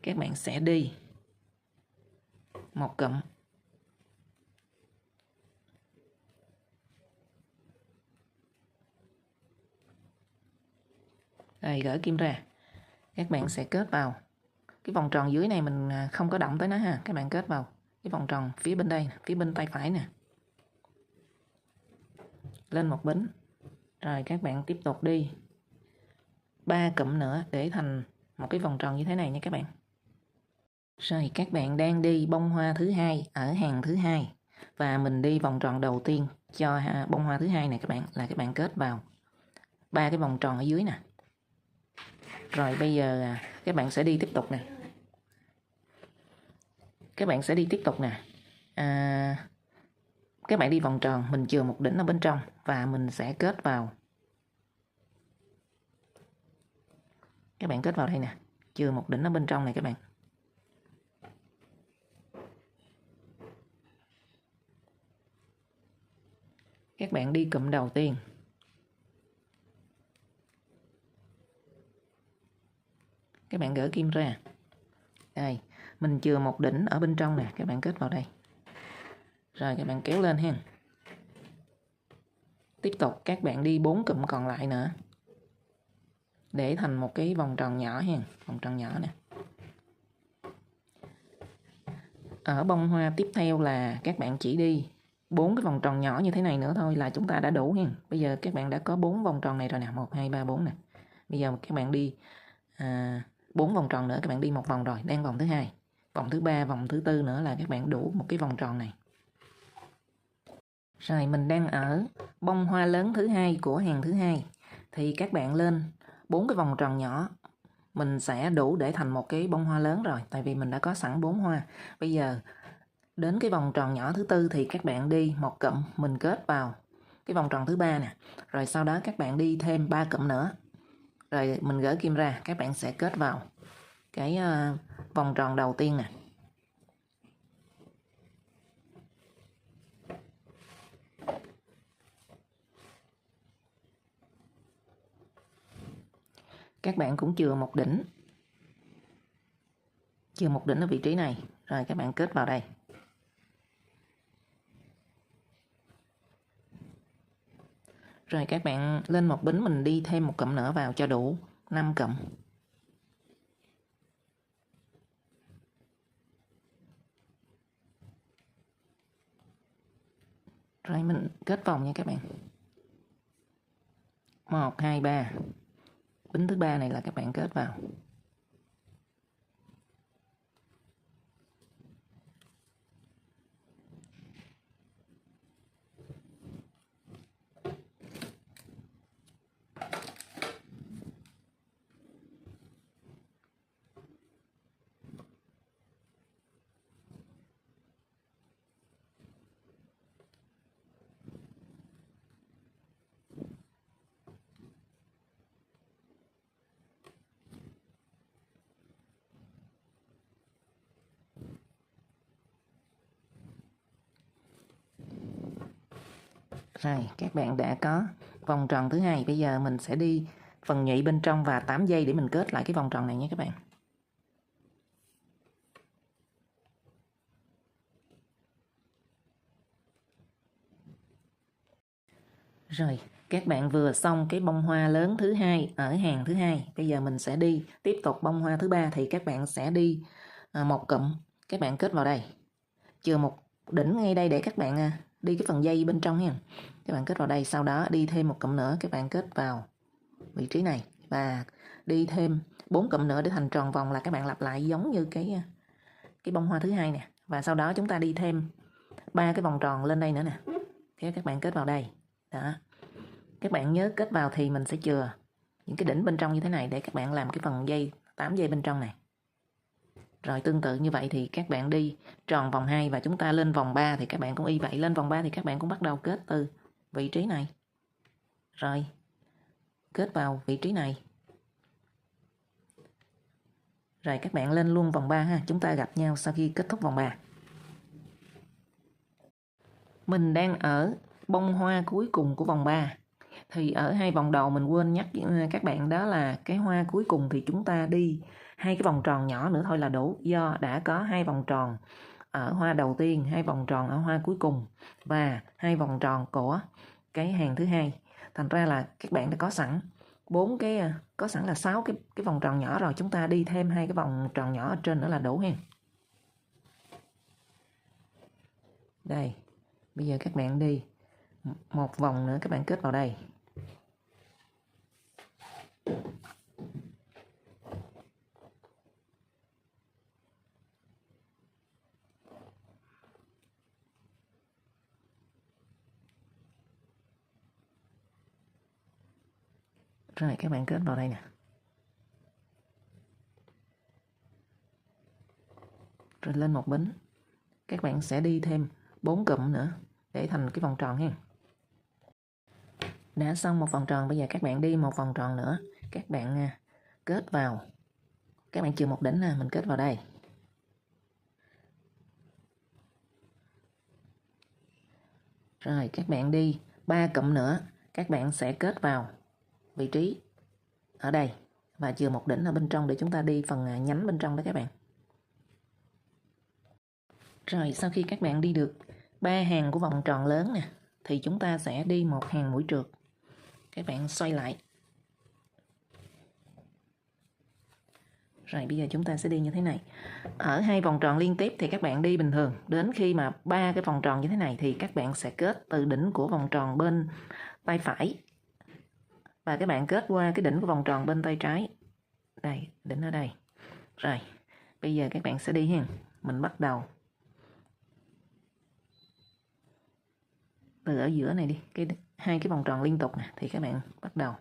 Speaker 1: các bạn sẽ đi một cụm. Rồi gỡ kim ra, các bạn sẽ kết vào cái vòng tròn dưới này, mình không có động tới nó ha. Các bạn kết vào cái vòng tròn phía bên đây, phía bên tay phải nè. Lên một bính. Rồi các bạn tiếp tục đi 3 cụm nữa để thành một cái vòng tròn như thế này nha các bạn. Rồi các bạn đang đi bông hoa thứ hai ở hàng thứ hai, và mình đi vòng tròn đầu tiên cho bông hoa thứ hai này các bạn, là các bạn kết vào 3 cái vòng tròn ở dưới nè. Rồi bây giờ các bạn sẽ đi tiếp tục nè. Các bạn sẽ đi tiếp tục nè. Các bạn đi vòng tròn, mình chừa một đỉnh ở bên trong và mình sẽ kết vào. Các bạn kết vào đây nè, chừa một đỉnh ở bên trong này các bạn. Các bạn đi cụm đầu tiên. Các bạn gỡ kim ra. Đây, mình chừa một đỉnh ở bên trong nè, các bạn kết vào đây. Rồi các bạn kéo lên ha. Tiếp tục các bạn đi 4 cụm còn lại nữa để thành một cái vòng tròn nhỏ ha, vòng tròn nhỏ nè. Ở bông hoa tiếp theo là các bạn chỉ đi 4 cái vòng tròn nhỏ như thế này nữa thôi là chúng ta đã đủ ha. Bây giờ các bạn đã có 4 vòng tròn này rồi nè, 1 2 3 4 nè. Bây giờ các bạn đi 4 vòng tròn nữa, các bạn đi một vòng rồi, đang vòng thứ hai, vòng thứ ba, vòng thứ tư nữa là các bạn đủ một cái vòng tròn này. Rồi mình đang ở bông hoa lớn thứ hai của hàng thứ hai, thì các bạn lên 4 cái vòng tròn nhỏ, mình sẽ đủ để thành một cái bông hoa lớn rồi, tại vì mình đã có sẵn 4 hoa. Bây giờ đến cái vòng tròn nhỏ thứ tư thì các bạn đi một cụm, mình kết vào cái vòng tròn thứ ba nè. Rồi sau đó các bạn đi thêm 3 cụm nữa. Rồi mình gỡ kim ra, các bạn sẽ kết vào cái vòng tròn đầu tiên nè. Các bạn cũng chừa một đỉnh. Chừa một đỉnh ở vị trí này. Rồi các bạn kết vào đây. Rồi các bạn lên một bính, mình đi thêm một cụm nữa vào cho đủ 5 cụm. Rồi mình kết vòng nha các bạn. 1 2 3. Bính thứ ba này là các bạn kết vào. Rồi các bạn đã có vòng tròn thứ hai. Bây giờ mình sẽ đi phần nhụy bên trong và 8 giây để mình kết lại cái vòng tròn này nhé các bạn. Rồi các bạn vừa xong cái bông hoa lớn thứ hai ở hàng thứ hai. Bây giờ mình sẽ đi tiếp tục bông hoa thứ ba, thì các bạn sẽ đi một cụm, các bạn kết vào đây, chừa một đỉnh ngay đây để các bạn đi cái phần dây bên trong nha. Các bạn kết vào đây, sau đó đi thêm một cụm nữa, các bạn kết vào vị trí này và đi thêm 4 cụm nữa để thành tròn vòng, là các bạn lặp lại giống như cái bông hoa thứ hai nè. Và sau đó chúng ta đi thêm 3 cái vòng tròn lên đây nữa nè. Thế các bạn kết vào đây. Đó. Các bạn nhớ kết vào thì mình sẽ chừa những cái đỉnh bên trong như thế này để các bạn làm cái phần dây 8 dây bên trong này. Rồi tương tự như vậy thì các bạn đi tròn vòng 2 và chúng ta lên vòng 3 thì các bạn cũng y vậy. Lên vòng 3 thì các bạn cũng bắt đầu kết từ vị trí này. Rồi kết vào vị trí này. Rồi các bạn lên luôn vòng 3 ha. Chúng ta gặp nhau sau khi kết thúc vòng 3. Mình đang ở bông hoa cuối cùng của vòng 3. Thì ở 2 vòng đầu mình quên nhắc các bạn, đó là cái hoa cuối cùng thì chúng ta đi 2 cái vòng tròn nhỏ nữa thôi là đủ, do đã có 2 vòng tròn ở hoa đầu tiên, 2 vòng tròn ở hoa cuối cùng và 2 vòng tròn của cái hàng thứ hai. Thành ra là các bạn đã có sẵn 4 cái, có sẵn là 6 cái vòng tròn nhỏ rồi, chúng ta đi thêm 2 cái vòng tròn nhỏ ở trên nữa là đủ ha. Đây, bây giờ các bạn đi một vòng nữa, các bạn kết vào đây. Rồi các bạn kết vào đây nè. Rồi lên một bính. Các bạn sẽ đi thêm 4 cụm nữa để thành cái vòng tròn ha. Đã xong một vòng tròn, bây giờ các bạn đi một vòng tròn nữa. Các bạn kết vào. Các bạn chừa một đỉnh nè, mình kết vào đây. Rồi các bạn đi 3 cụm nữa, các bạn sẽ kết vào vị trí ở đây và chừa một đỉnh ở bên trong để chúng ta đi phần nhánh bên trong đó các bạn. Rồi sau khi các bạn đi được 3 hàng của vòng tròn lớn nè thì chúng ta sẽ đi một hàng mũi trượt. Các bạn xoay lại. Rồi bây giờ chúng ta sẽ đi như thế này. Ở 2 vòng tròn liên tiếp thì các bạn đi bình thường. Đến khi mà 3 cái vòng tròn như thế này thì các bạn sẽ kết từ đỉnh của vòng tròn bên tay phải. Và các bạn kết qua cái đỉnh của vòng tròn bên tay trái. Đây, đỉnh ở đây. Rồi, bây giờ các bạn sẽ đi ha. Mình bắt đầu từ ở giữa này đi, hai cái vòng tròn liên tục nè thì các bạn bắt đầu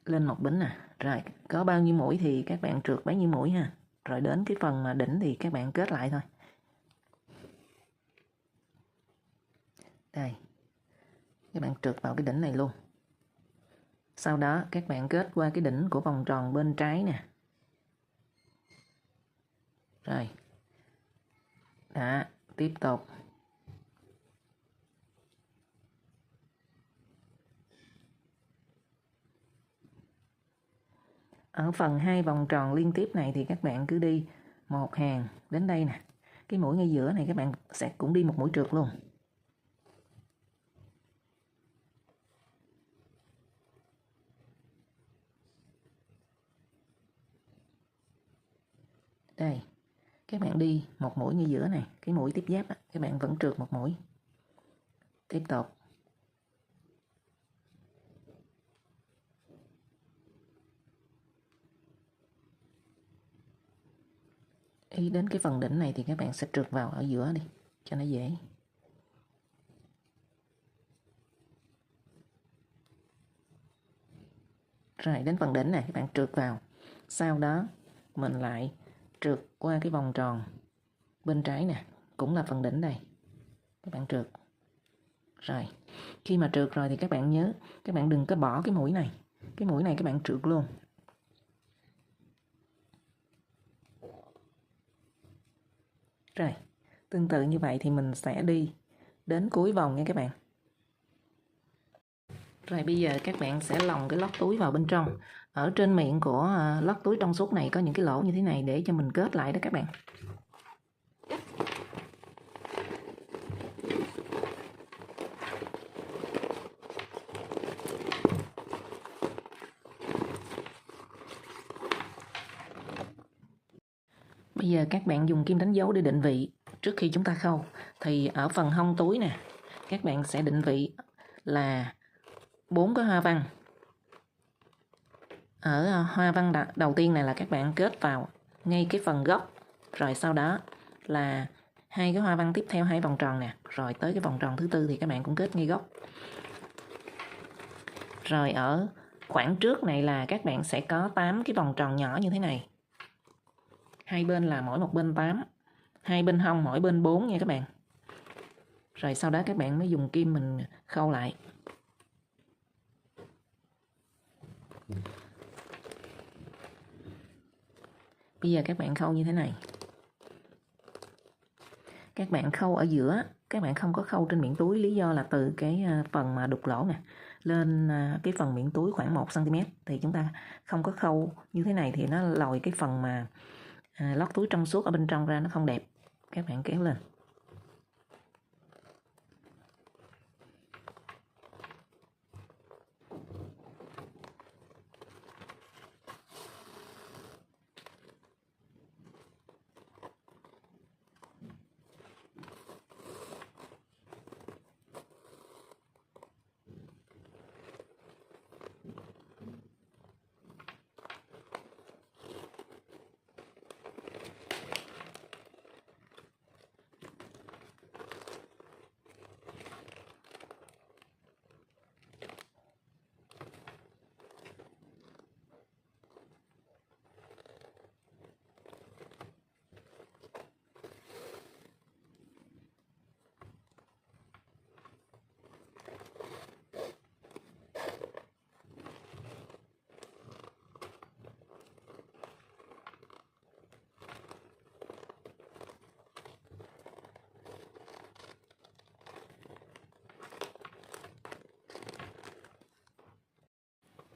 Speaker 1: lên một bính nè. Rồi có bao nhiêu mũi thì các bạn trượt bấy nhiêu mũi ha. Rồi đến cái phần mà đỉnh thì các bạn kết lại thôi. Đây, các bạn trượt vào cái đỉnh này luôn. Sau đó các bạn kết qua cái đỉnh của vòng tròn bên trái nè. Rồi đó, tiếp tục ở phần 2 vòng tròn liên tiếp này thì các bạn cứ đi một hàng đến đây nè. Cái mũi ngay giữa này các bạn sẽ cũng đi một mũi trượt luôn. Đây, các bạn đi một mũi ngay giữa này, cái mũi tiếp giáp các bạn vẫn trượt một mũi. Tiếp tục. Ý đến cái phần đỉnh này thì các bạn sẽ trượt vào ở giữa đi cho nó dễ. Rồi đến phần đỉnh này các bạn trượt vào. Sau đó mình lại trượt qua cái vòng tròn bên trái nè, cũng là phần đỉnh đây. Các bạn trượt. Rồi, khi mà trượt rồi thì các bạn nhớ, các bạn đừng có bỏ cái mũi này. Cái mũi này các bạn trượt luôn. Rồi, tương tự như vậy thì mình sẽ đi đến cuối vòng nha các bạn. Rồi bây giờ các bạn sẽ lồng cái lót túi vào bên trong. Ở trên miệng của lót túi trong suốt này có những cái lỗ như thế này để cho mình kết lại đó các bạn. Bây giờ các bạn dùng kim đánh dấu để định vị. Trước khi chúng ta khâu thì ở phần hông túi nè, các bạn sẽ định vị là 4 cái hoa văn. Ở hoa văn đầu tiên này là các bạn kết vào ngay cái phần gốc, rồi sau đó là 2 cái hoa văn tiếp theo 2 vòng tròn nè, rồi tới cái vòng tròn thứ tư thì các bạn cũng kết ngay gốc. Rồi ở khoảng trước này là các bạn sẽ có 8 cái vòng tròn nhỏ như thế này. Hai bên là mỗi một bên 8, hai bên hông mỗi bên 4 nha các bạn. Rồi sau đó các bạn mới dùng kim mình khâu lại. Bây giờ các bạn khâu như thế này. Các bạn khâu ở giữa, các bạn không có khâu trên miệng túi, lý do là từ cái phần mà đục lỗ nè lên cái phần miệng túi khoảng 1 cm thì chúng ta không có khâu như thế này thì nó lòi cái phần mà lót túi trong suốt ở bên trong ra, nó không đẹp. Các bạn kéo lên.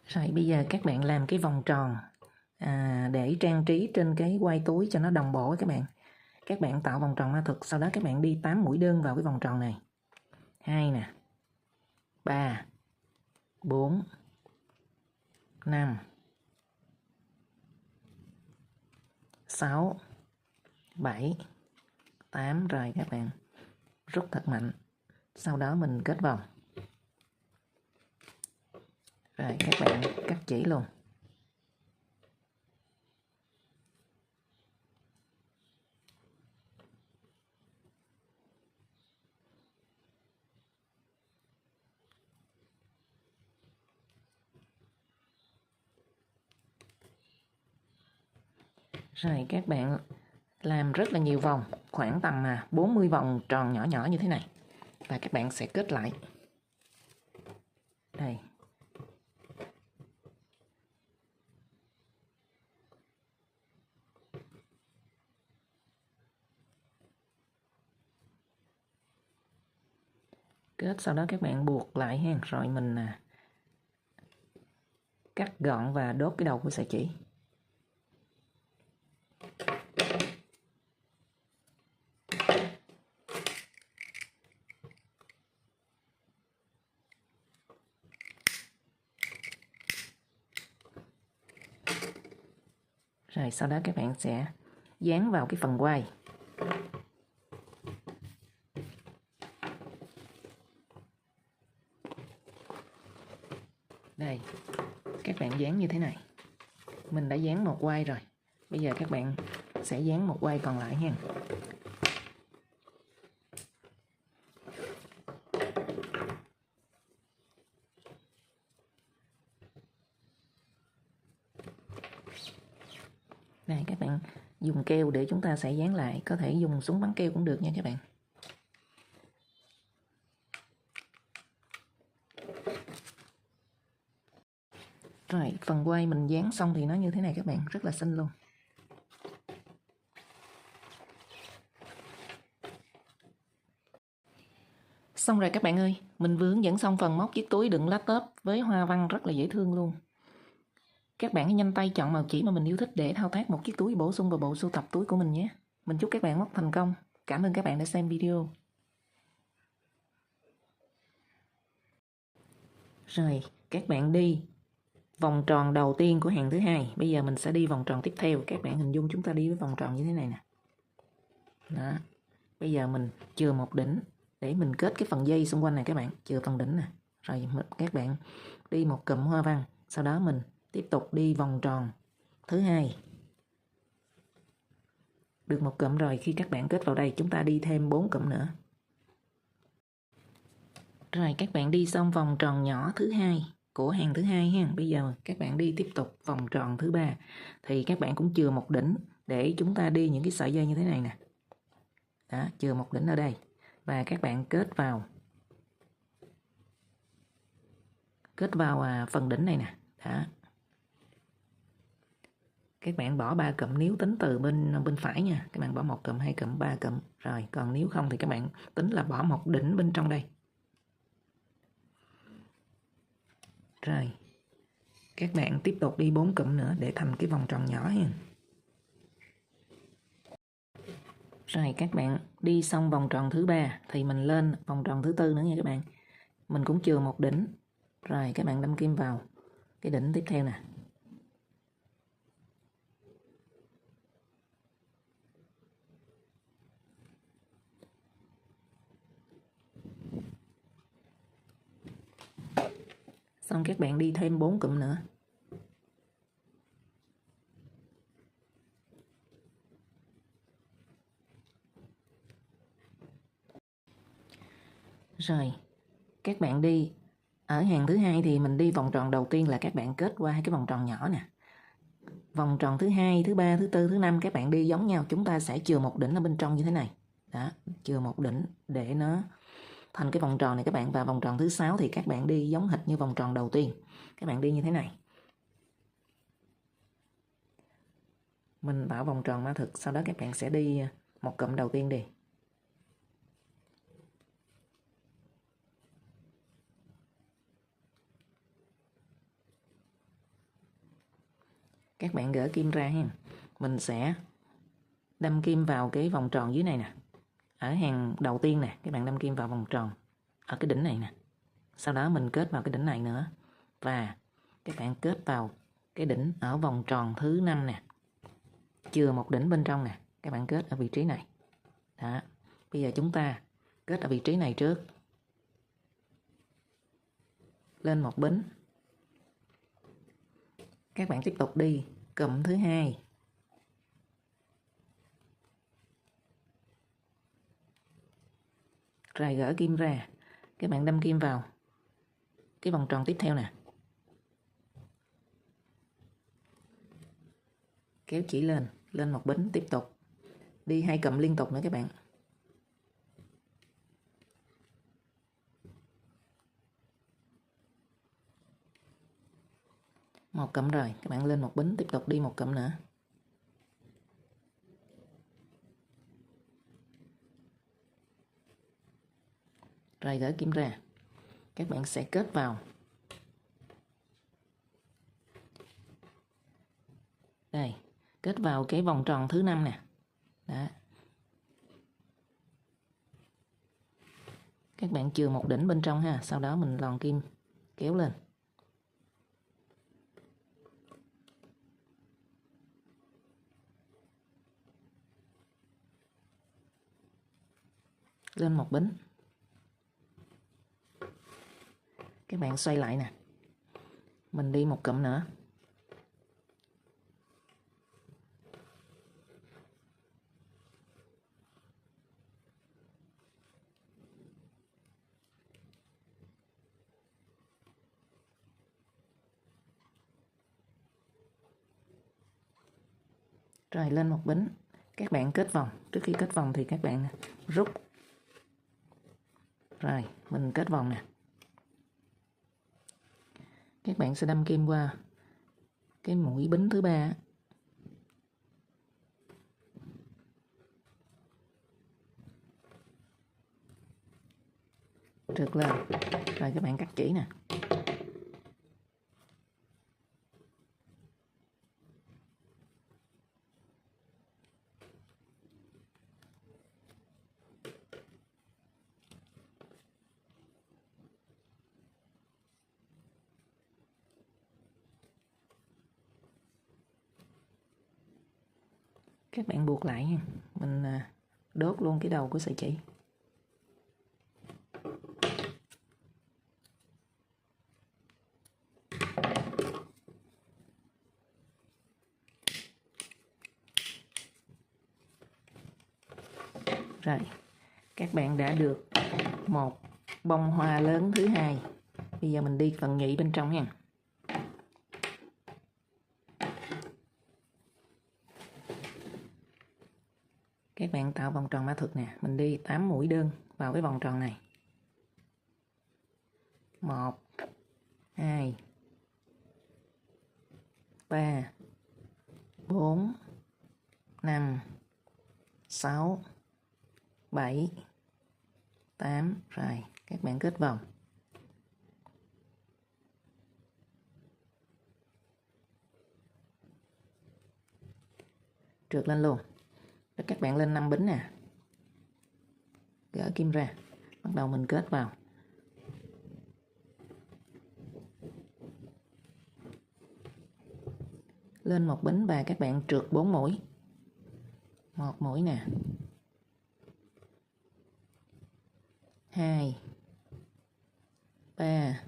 Speaker 1: Rồi bây giờ các bạn làm cái vòng tròn để trang trí trên cái quai túi cho nó đồng bộ với các bạn. Các bạn tạo vòng tròn ma thuật, sau đó các bạn đi 8 mũi đơn vào cái vòng tròn này. 2 nè, 3, 4, 5, 6, 7, 8. Rồi các bạn rút thật mạnh. Sau đó mình kết vòng. Rồi các bạn cắt chỉ luôn. Rồi các bạn làm rất là nhiều vòng, khoảng tầm 40 vòng tròn nhỏ nhỏ như thế này. Và các bạn sẽ kết lại. Đây. Kết sau đó các bạn buộc lại ha, rồi mình cắt gọn và đốt cái đầu của sợi chỉ. Rồi sau đó các bạn sẽ dán vào cái phần quai. Đây, các bạn dán như thế này. Mình đã dán một quai rồi. Bây giờ các bạn sẽ dán một quai còn lại ha. Đây, các bạn dùng keo để chúng ta sẽ dán lại. Có thể dùng súng bắn keo cũng được nha các bạn. Rồi, phần quai mình dán xong thì nó như thế này các bạn, rất là xinh luôn. Xong rồi các bạn ơi, mình vừa hướng dẫn xong phần móc chiếc túi đựng laptop với hoa văn rất là dễ thương luôn. Các bạn hãy nhanh tay chọn màu chỉ mà mình yêu thích để thao tác một chiếc túi bổ sung vào bộ sưu tập túi của mình nhé. Mình chúc các bạn móc thành công. Cảm ơn các bạn đã xem video. Rồi, các bạn đi vòng tròn đầu tiên của hàng thứ hai. Bây giờ mình sẽ đi vòng tròn tiếp theo. Các bạn hình dung chúng ta đi với vòng tròn như thế này nè. Đó. Bây giờ mình chừa một đỉnh để mình kết cái phần dây xung quanh này các bạn, chừa phần đỉnh nè. Rồi các bạn đi một cụm hoa văn, sau đó mình tiếp tục đi vòng tròn thứ hai. Được một cụm rồi, khi các bạn kết vào đây chúng ta đi thêm 4 cụm nữa. Rồi các bạn đi xong vòng tròn nhỏ thứ hai của hàng thứ hai ha. Bây giờ các bạn đi tiếp tục vòng tròn thứ ba thì các bạn cũng chừa một đỉnh để chúng ta đi những cái sợi dây như thế này nè. Đó, chừa một đỉnh ở đây và các bạn kết vào phần đỉnh này nè. Đó. Các bạn bỏ 3 cụm nếu tính từ bên phải nha. Các bạn bỏ 1 cụm, 2 cụm, 3 cụm. Rồi, còn nếu không thì các bạn tính là bỏ một đỉnh bên trong đây. Rồi. Các bạn tiếp tục đi 4 cụm nữa để thành cái vòng tròn nhỏ ha. Rồi các bạn đi xong vòng tròn thứ ba thì mình lên vòng tròn thứ tư nữa nha các bạn. Mình cũng chừa một đỉnh. Rồi các bạn đâm kim vào cái đỉnh tiếp theo nè. Xong các bạn đi thêm 4 cụm nữa. Rồi, các bạn đi ở hàng thứ hai thì mình đi vòng tròn đầu tiên là các bạn kết qua cái vòng tròn nhỏ nè. Vòng tròn thứ hai, thứ ba, thứ tư, thứ năm các bạn đi giống nhau, chúng ta sẽ chừa một đỉnh ở bên trong như thế này. Đó, chừa một đỉnh để nó thành cái vòng tròn này các bạn. Và vòng tròn thứ 6 thì các bạn đi giống hệt như vòng tròn đầu tiên. Các bạn đi như thế này. Mình tạo vòng tròn ma thực, sau đó các bạn sẽ đi một cụm đầu tiên đi. Các bạn gỡ kim ra ha. Mình sẽ đâm kim vào cái vòng tròn dưới này nè. Ở hàng đầu tiên nè, các bạn đâm kim vào vòng tròn ở cái đỉnh này nè. Sau đó mình kết vào cái đỉnh này nữa. Và các bạn kết vào cái đỉnh ở vòng tròn thứ 5 nè. Chừa một đỉnh bên trong nè. Các bạn kết ở vị trí này. Đó. Bây giờ chúng ta kết ở vị trí này trước. Lên một bính. Các bạn tiếp tục đi cụm thứ hai. Rồi gỡ kim ra. Các bạn đâm kim vào cái vòng tròn tiếp theo nè. Kéo chỉ lên một bính, tiếp tục đi 2 cụm liên tục nữa các bạn. Một cụm rồi, các bạn lên một bính, tiếp tục đi một cụm nữa. Rồi gỡ kim ra. Các bạn sẽ kết vào đây, kết vào cái vòng tròn thứ 5 nè. Đó. Các bạn chừa một đỉnh bên trong ha, sau đó mình lòn kim kéo lên. Lên một bính. Các bạn xoay lại nè. Mình đi một cụm nữa. Rồi lên một bính. Các bạn kết vòng. Trước khi kết vòng thì các bạn rút. Rồi mình kết vòng nè. Các bạn sẽ đâm kim qua cái mũi bính thứ 3. Trượt lên. Rồi các bạn cắt chỉ nè. Các bạn buộc lại nha. Mình đốt luôn cái đầu của sợi chỉ. Rồi, các bạn đã được một bông hoa lớn thứ hai. Bây giờ mình đi phần nhụy bên trong nha. Các bạn tạo vòng tròn mã thuật nè, mình đi 8 mũi đơn vào cái vòng tròn này. 1 2 3 4 5 6 7 8. Rồi, các bạn kết vòng. Trượt lên luôn. Rồi các bạn lên 5 bính nè. Gỡ kim ra. Bắt đầu mình kết vào. Lên một bính và các bạn trượt 4 mũi. Một mũi nè. 2 3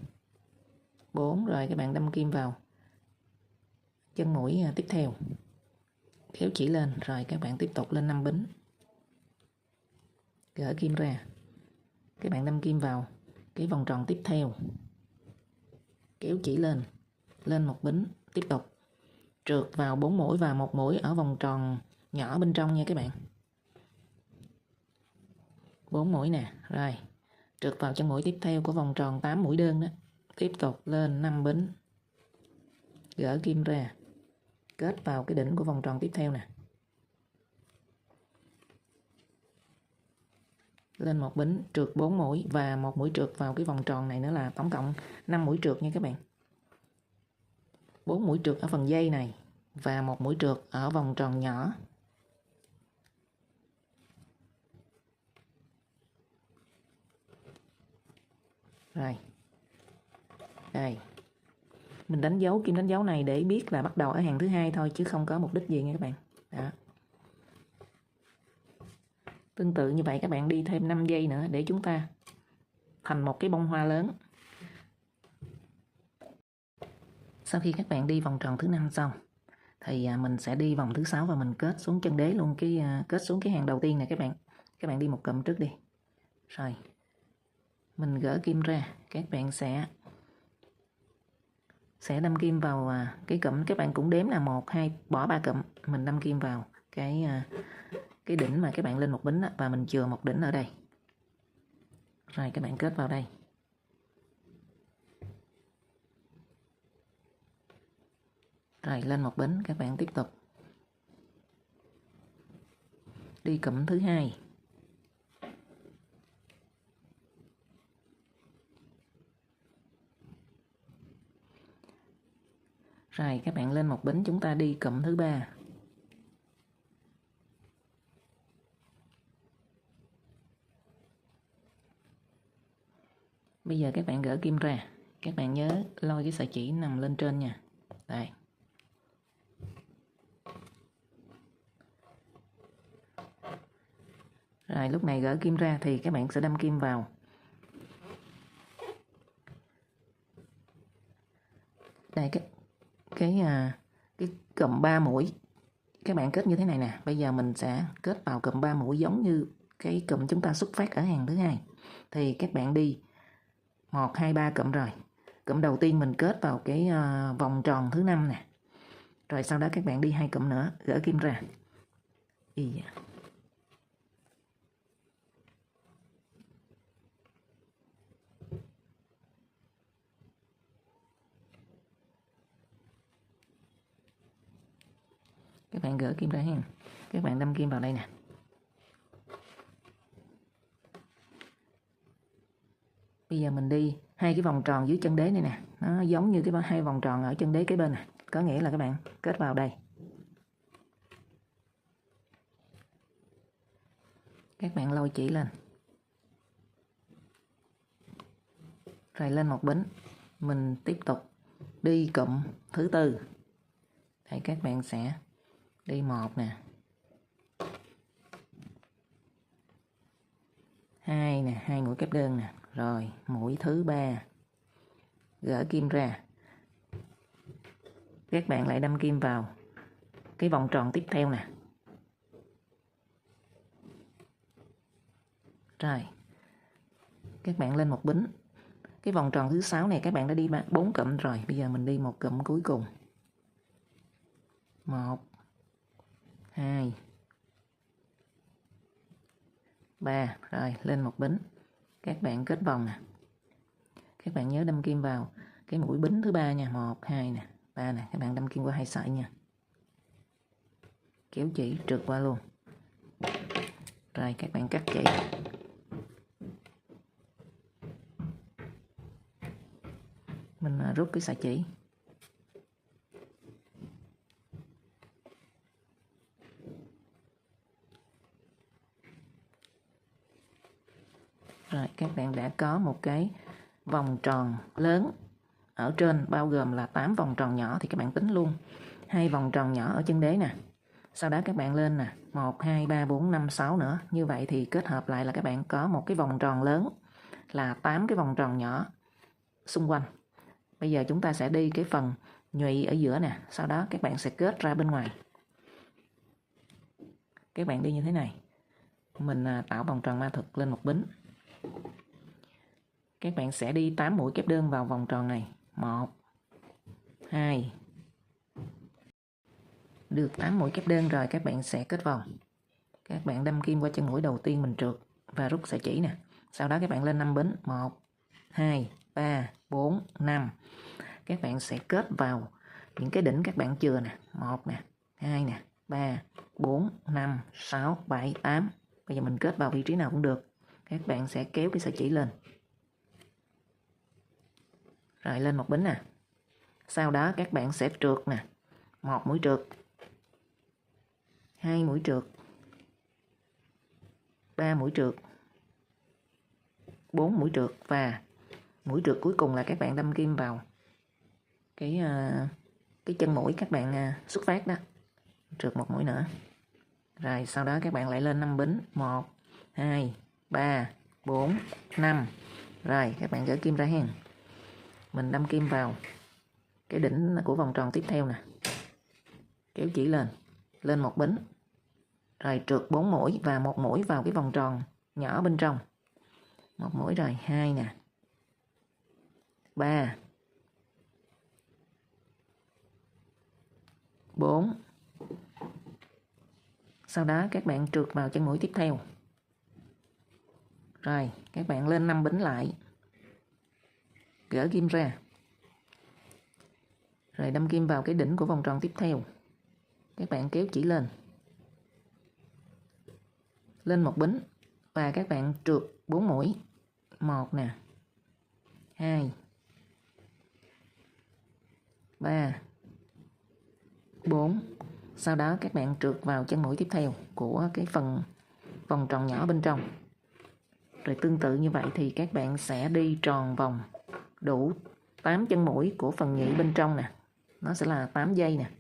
Speaker 1: 4. Rồi các bạn đâm kim vào chân mũi tiếp theo. Kéo chỉ lên. Rồi các bạn tiếp tục lên 5 bính. Gỡ kim ra. Các bạn đâm kim vào cái vòng tròn tiếp theo. Kéo chỉ lên. Lên một bính. Tiếp tục trượt vào 4 mũi và 1 mũi ở vòng tròn nhỏ bên trong nha các bạn. 4 mũi nè. Rồi trượt vào chân mũi tiếp theo của vòng tròn 8 mũi đơn đó. Tiếp tục lên 5 bính. Gỡ kim ra. Kết vào cái đỉnh của vòng tròn tiếp theo nè. Lên một bính, trượt 4 mũi và 1 mũi trượt vào cái vòng tròn này nữa là tổng cộng 5 mũi trượt nha các bạn. 4 mũi trượt ở phần dây này và 1 mũi trượt ở vòng tròn nhỏ. Rồi. Đây. Mình đánh dấu kim đánh dấu này để biết là bắt đầu ở hàng thứ hai thôi chứ không có mục đích gì nha các bạn. Đó. Tương tự như vậy các bạn đi thêm 5 giây nữa để chúng ta thành một cái bông hoa lớn. Sau khi các bạn đi vòng tròn thứ 5 xong thì mình sẽ đi vòng thứ 6 và mình kết xuống chân đế luôn kết xuống cái hàng đầu tiên này các bạn. Các bạn đi một cụm trước đi. Rồi. Mình gỡ kim ra, các bạn sẽ đâm kim vào cái cụm, các bạn cũng đếm là 1 2 bỏ 3 cụm, mình đâm kim vào cái đỉnh mà các bạn lên một bính đó, và mình chừa một đỉnh ở đây. Rồi các bạn kết vào đây. Rồi lên một bính, các bạn tiếp tục đi cụm thứ hai. Rồi các bạn lên một bính, chúng ta đi cụm thứ ba. Bây giờ các bạn gỡ kim ra, các bạn nhớ lôi cái sợi chỉ nằm lên trên nha. Đây. Rồi lúc này gỡ kim ra thì các bạn sẽ đâm kim vào đây, cái cụm 3 mũi. Các bạn kết như thế này nè. Bây giờ mình sẽ kết vào cụm 3 mũi giống như cái cụm chúng ta xuất phát ở hàng thứ hai. Thì các bạn đi 1 2 3 cụm rồi. Cụm đầu tiên mình kết vào cái vòng tròn thứ 5 nè. Rồi sau đó các bạn đi 2 cụm nữa, gỡ kim ra. Các bạn gỡ kim ra ha. Các bạn đâm kim vào đây nè. Bây giờ mình đi 2 cái vòng tròn dưới chân đế này nè. Nó giống như cái 2 vòng tròn ở chân đế kế bên nè. Có nghĩa là các bạn kết vào đây. Các bạn lôi chỉ lên. Rồi lên một bính. Mình tiếp tục đi cụm thứ tư. Thì các bạn sẽ đi 1 nè, nè, 2 mũi kép đơn nè. Rồi mũi thứ 3, gỡ kim ra, các bạn lại đâm kim vào cái vòng tròn tiếp theo nè. Rồi các bạn lên một bính. Cái vòng tròn thứ 6 này các bạn đã đi 4 cụm rồi, bây giờ mình đi một cụm cuối cùng. 1 2 3. Rồi lên một bính, các bạn kết vòng nè. Các bạn nhớ đâm kim vào cái mũi bính thứ 3 nha. 1 2 nè, 3 nè, các bạn đâm kim qua 2 sợi nha. Kéo chỉ trượt qua luôn. Rồi các bạn cắt chỉ. Mình rút cái sợi chỉ. Rồi các bạn đã có một cái vòng tròn lớn ở trên, bao gồm là 8 vòng tròn nhỏ, thì các bạn tính luôn 2 vòng tròn nhỏ ở chân đế nè. Sau đó các bạn lên nè, 1 2 3 4 5 6 nữa. Như vậy thì kết hợp lại là các bạn có một cái vòng tròn lớn là 8 cái vòng tròn nhỏ xung quanh. Bây giờ chúng ta sẽ đi cái phần nhụy ở giữa nè, sau đó các bạn sẽ kết ra bên ngoài. Các bạn đi như thế này. Mình tạo vòng tròn ma thuật lên một bính. Các bạn sẽ đi 8 mũi kép đơn vào vòng tròn này. 1 2. Được 8 mũi kép đơn rồi, các bạn sẽ kết vòng. Các bạn đâm kim qua chân mũi đầu tiên mình trượt và rút sợi chỉ nè. Sau đó các bạn lên 5 bính. 1 2 3 4 5. Các bạn sẽ kết vào những cái đỉnh các bạn chừa nè. 1 nè, 2 nè, 3 4 5 6 7 8. Bây giờ mình kết vào vị trí nào cũng được. Các bạn sẽ kéo cái sợi chỉ lên. Rồi lên một bính nè. Sau đó các bạn sẽ trượt nè. 1 mũi trượt, 2 mũi trượt, 3 mũi trượt, 4 mũi trượt, và mũi trượt cuối cùng là các bạn đâm kim vào cái chân mũi các bạn xuất phát đó. Trượt một mũi nữa. Rồi sau đó các bạn lại lên 5 bính. 1 2 3 4 5. Rồi các bạn gỡ kim ra hen. Mình đâm kim vào cái đỉnh của vòng tròn tiếp theo nè. Kéo chỉ lên. Lên một bính. Rồi trượt 4 mũi và 1 mũi vào cái vòng tròn nhỏ bên trong. 1 mũi rồi, 2 nè. 3 4. Sau đó các bạn trượt vào chân mũi tiếp theo. Rồi các bạn lên 5 bính lại. Gỡ kim ra. Rồi đâm kim vào cái đỉnh của vòng tròn tiếp theo. Các bạn kéo chỉ lên. Lên một bính và các bạn trượt 4 mũi. 1 nè, 2 3 4. Sau đó các bạn trượt vào chân mũi tiếp theo của cái phần vòng tròn nhỏ bên trong. Rồi tương tự như vậy thì các bạn sẽ đi tròn vòng đủ 8 chân mũi của phần nhị bên trong nè. Nó sẽ là 8 giây nè.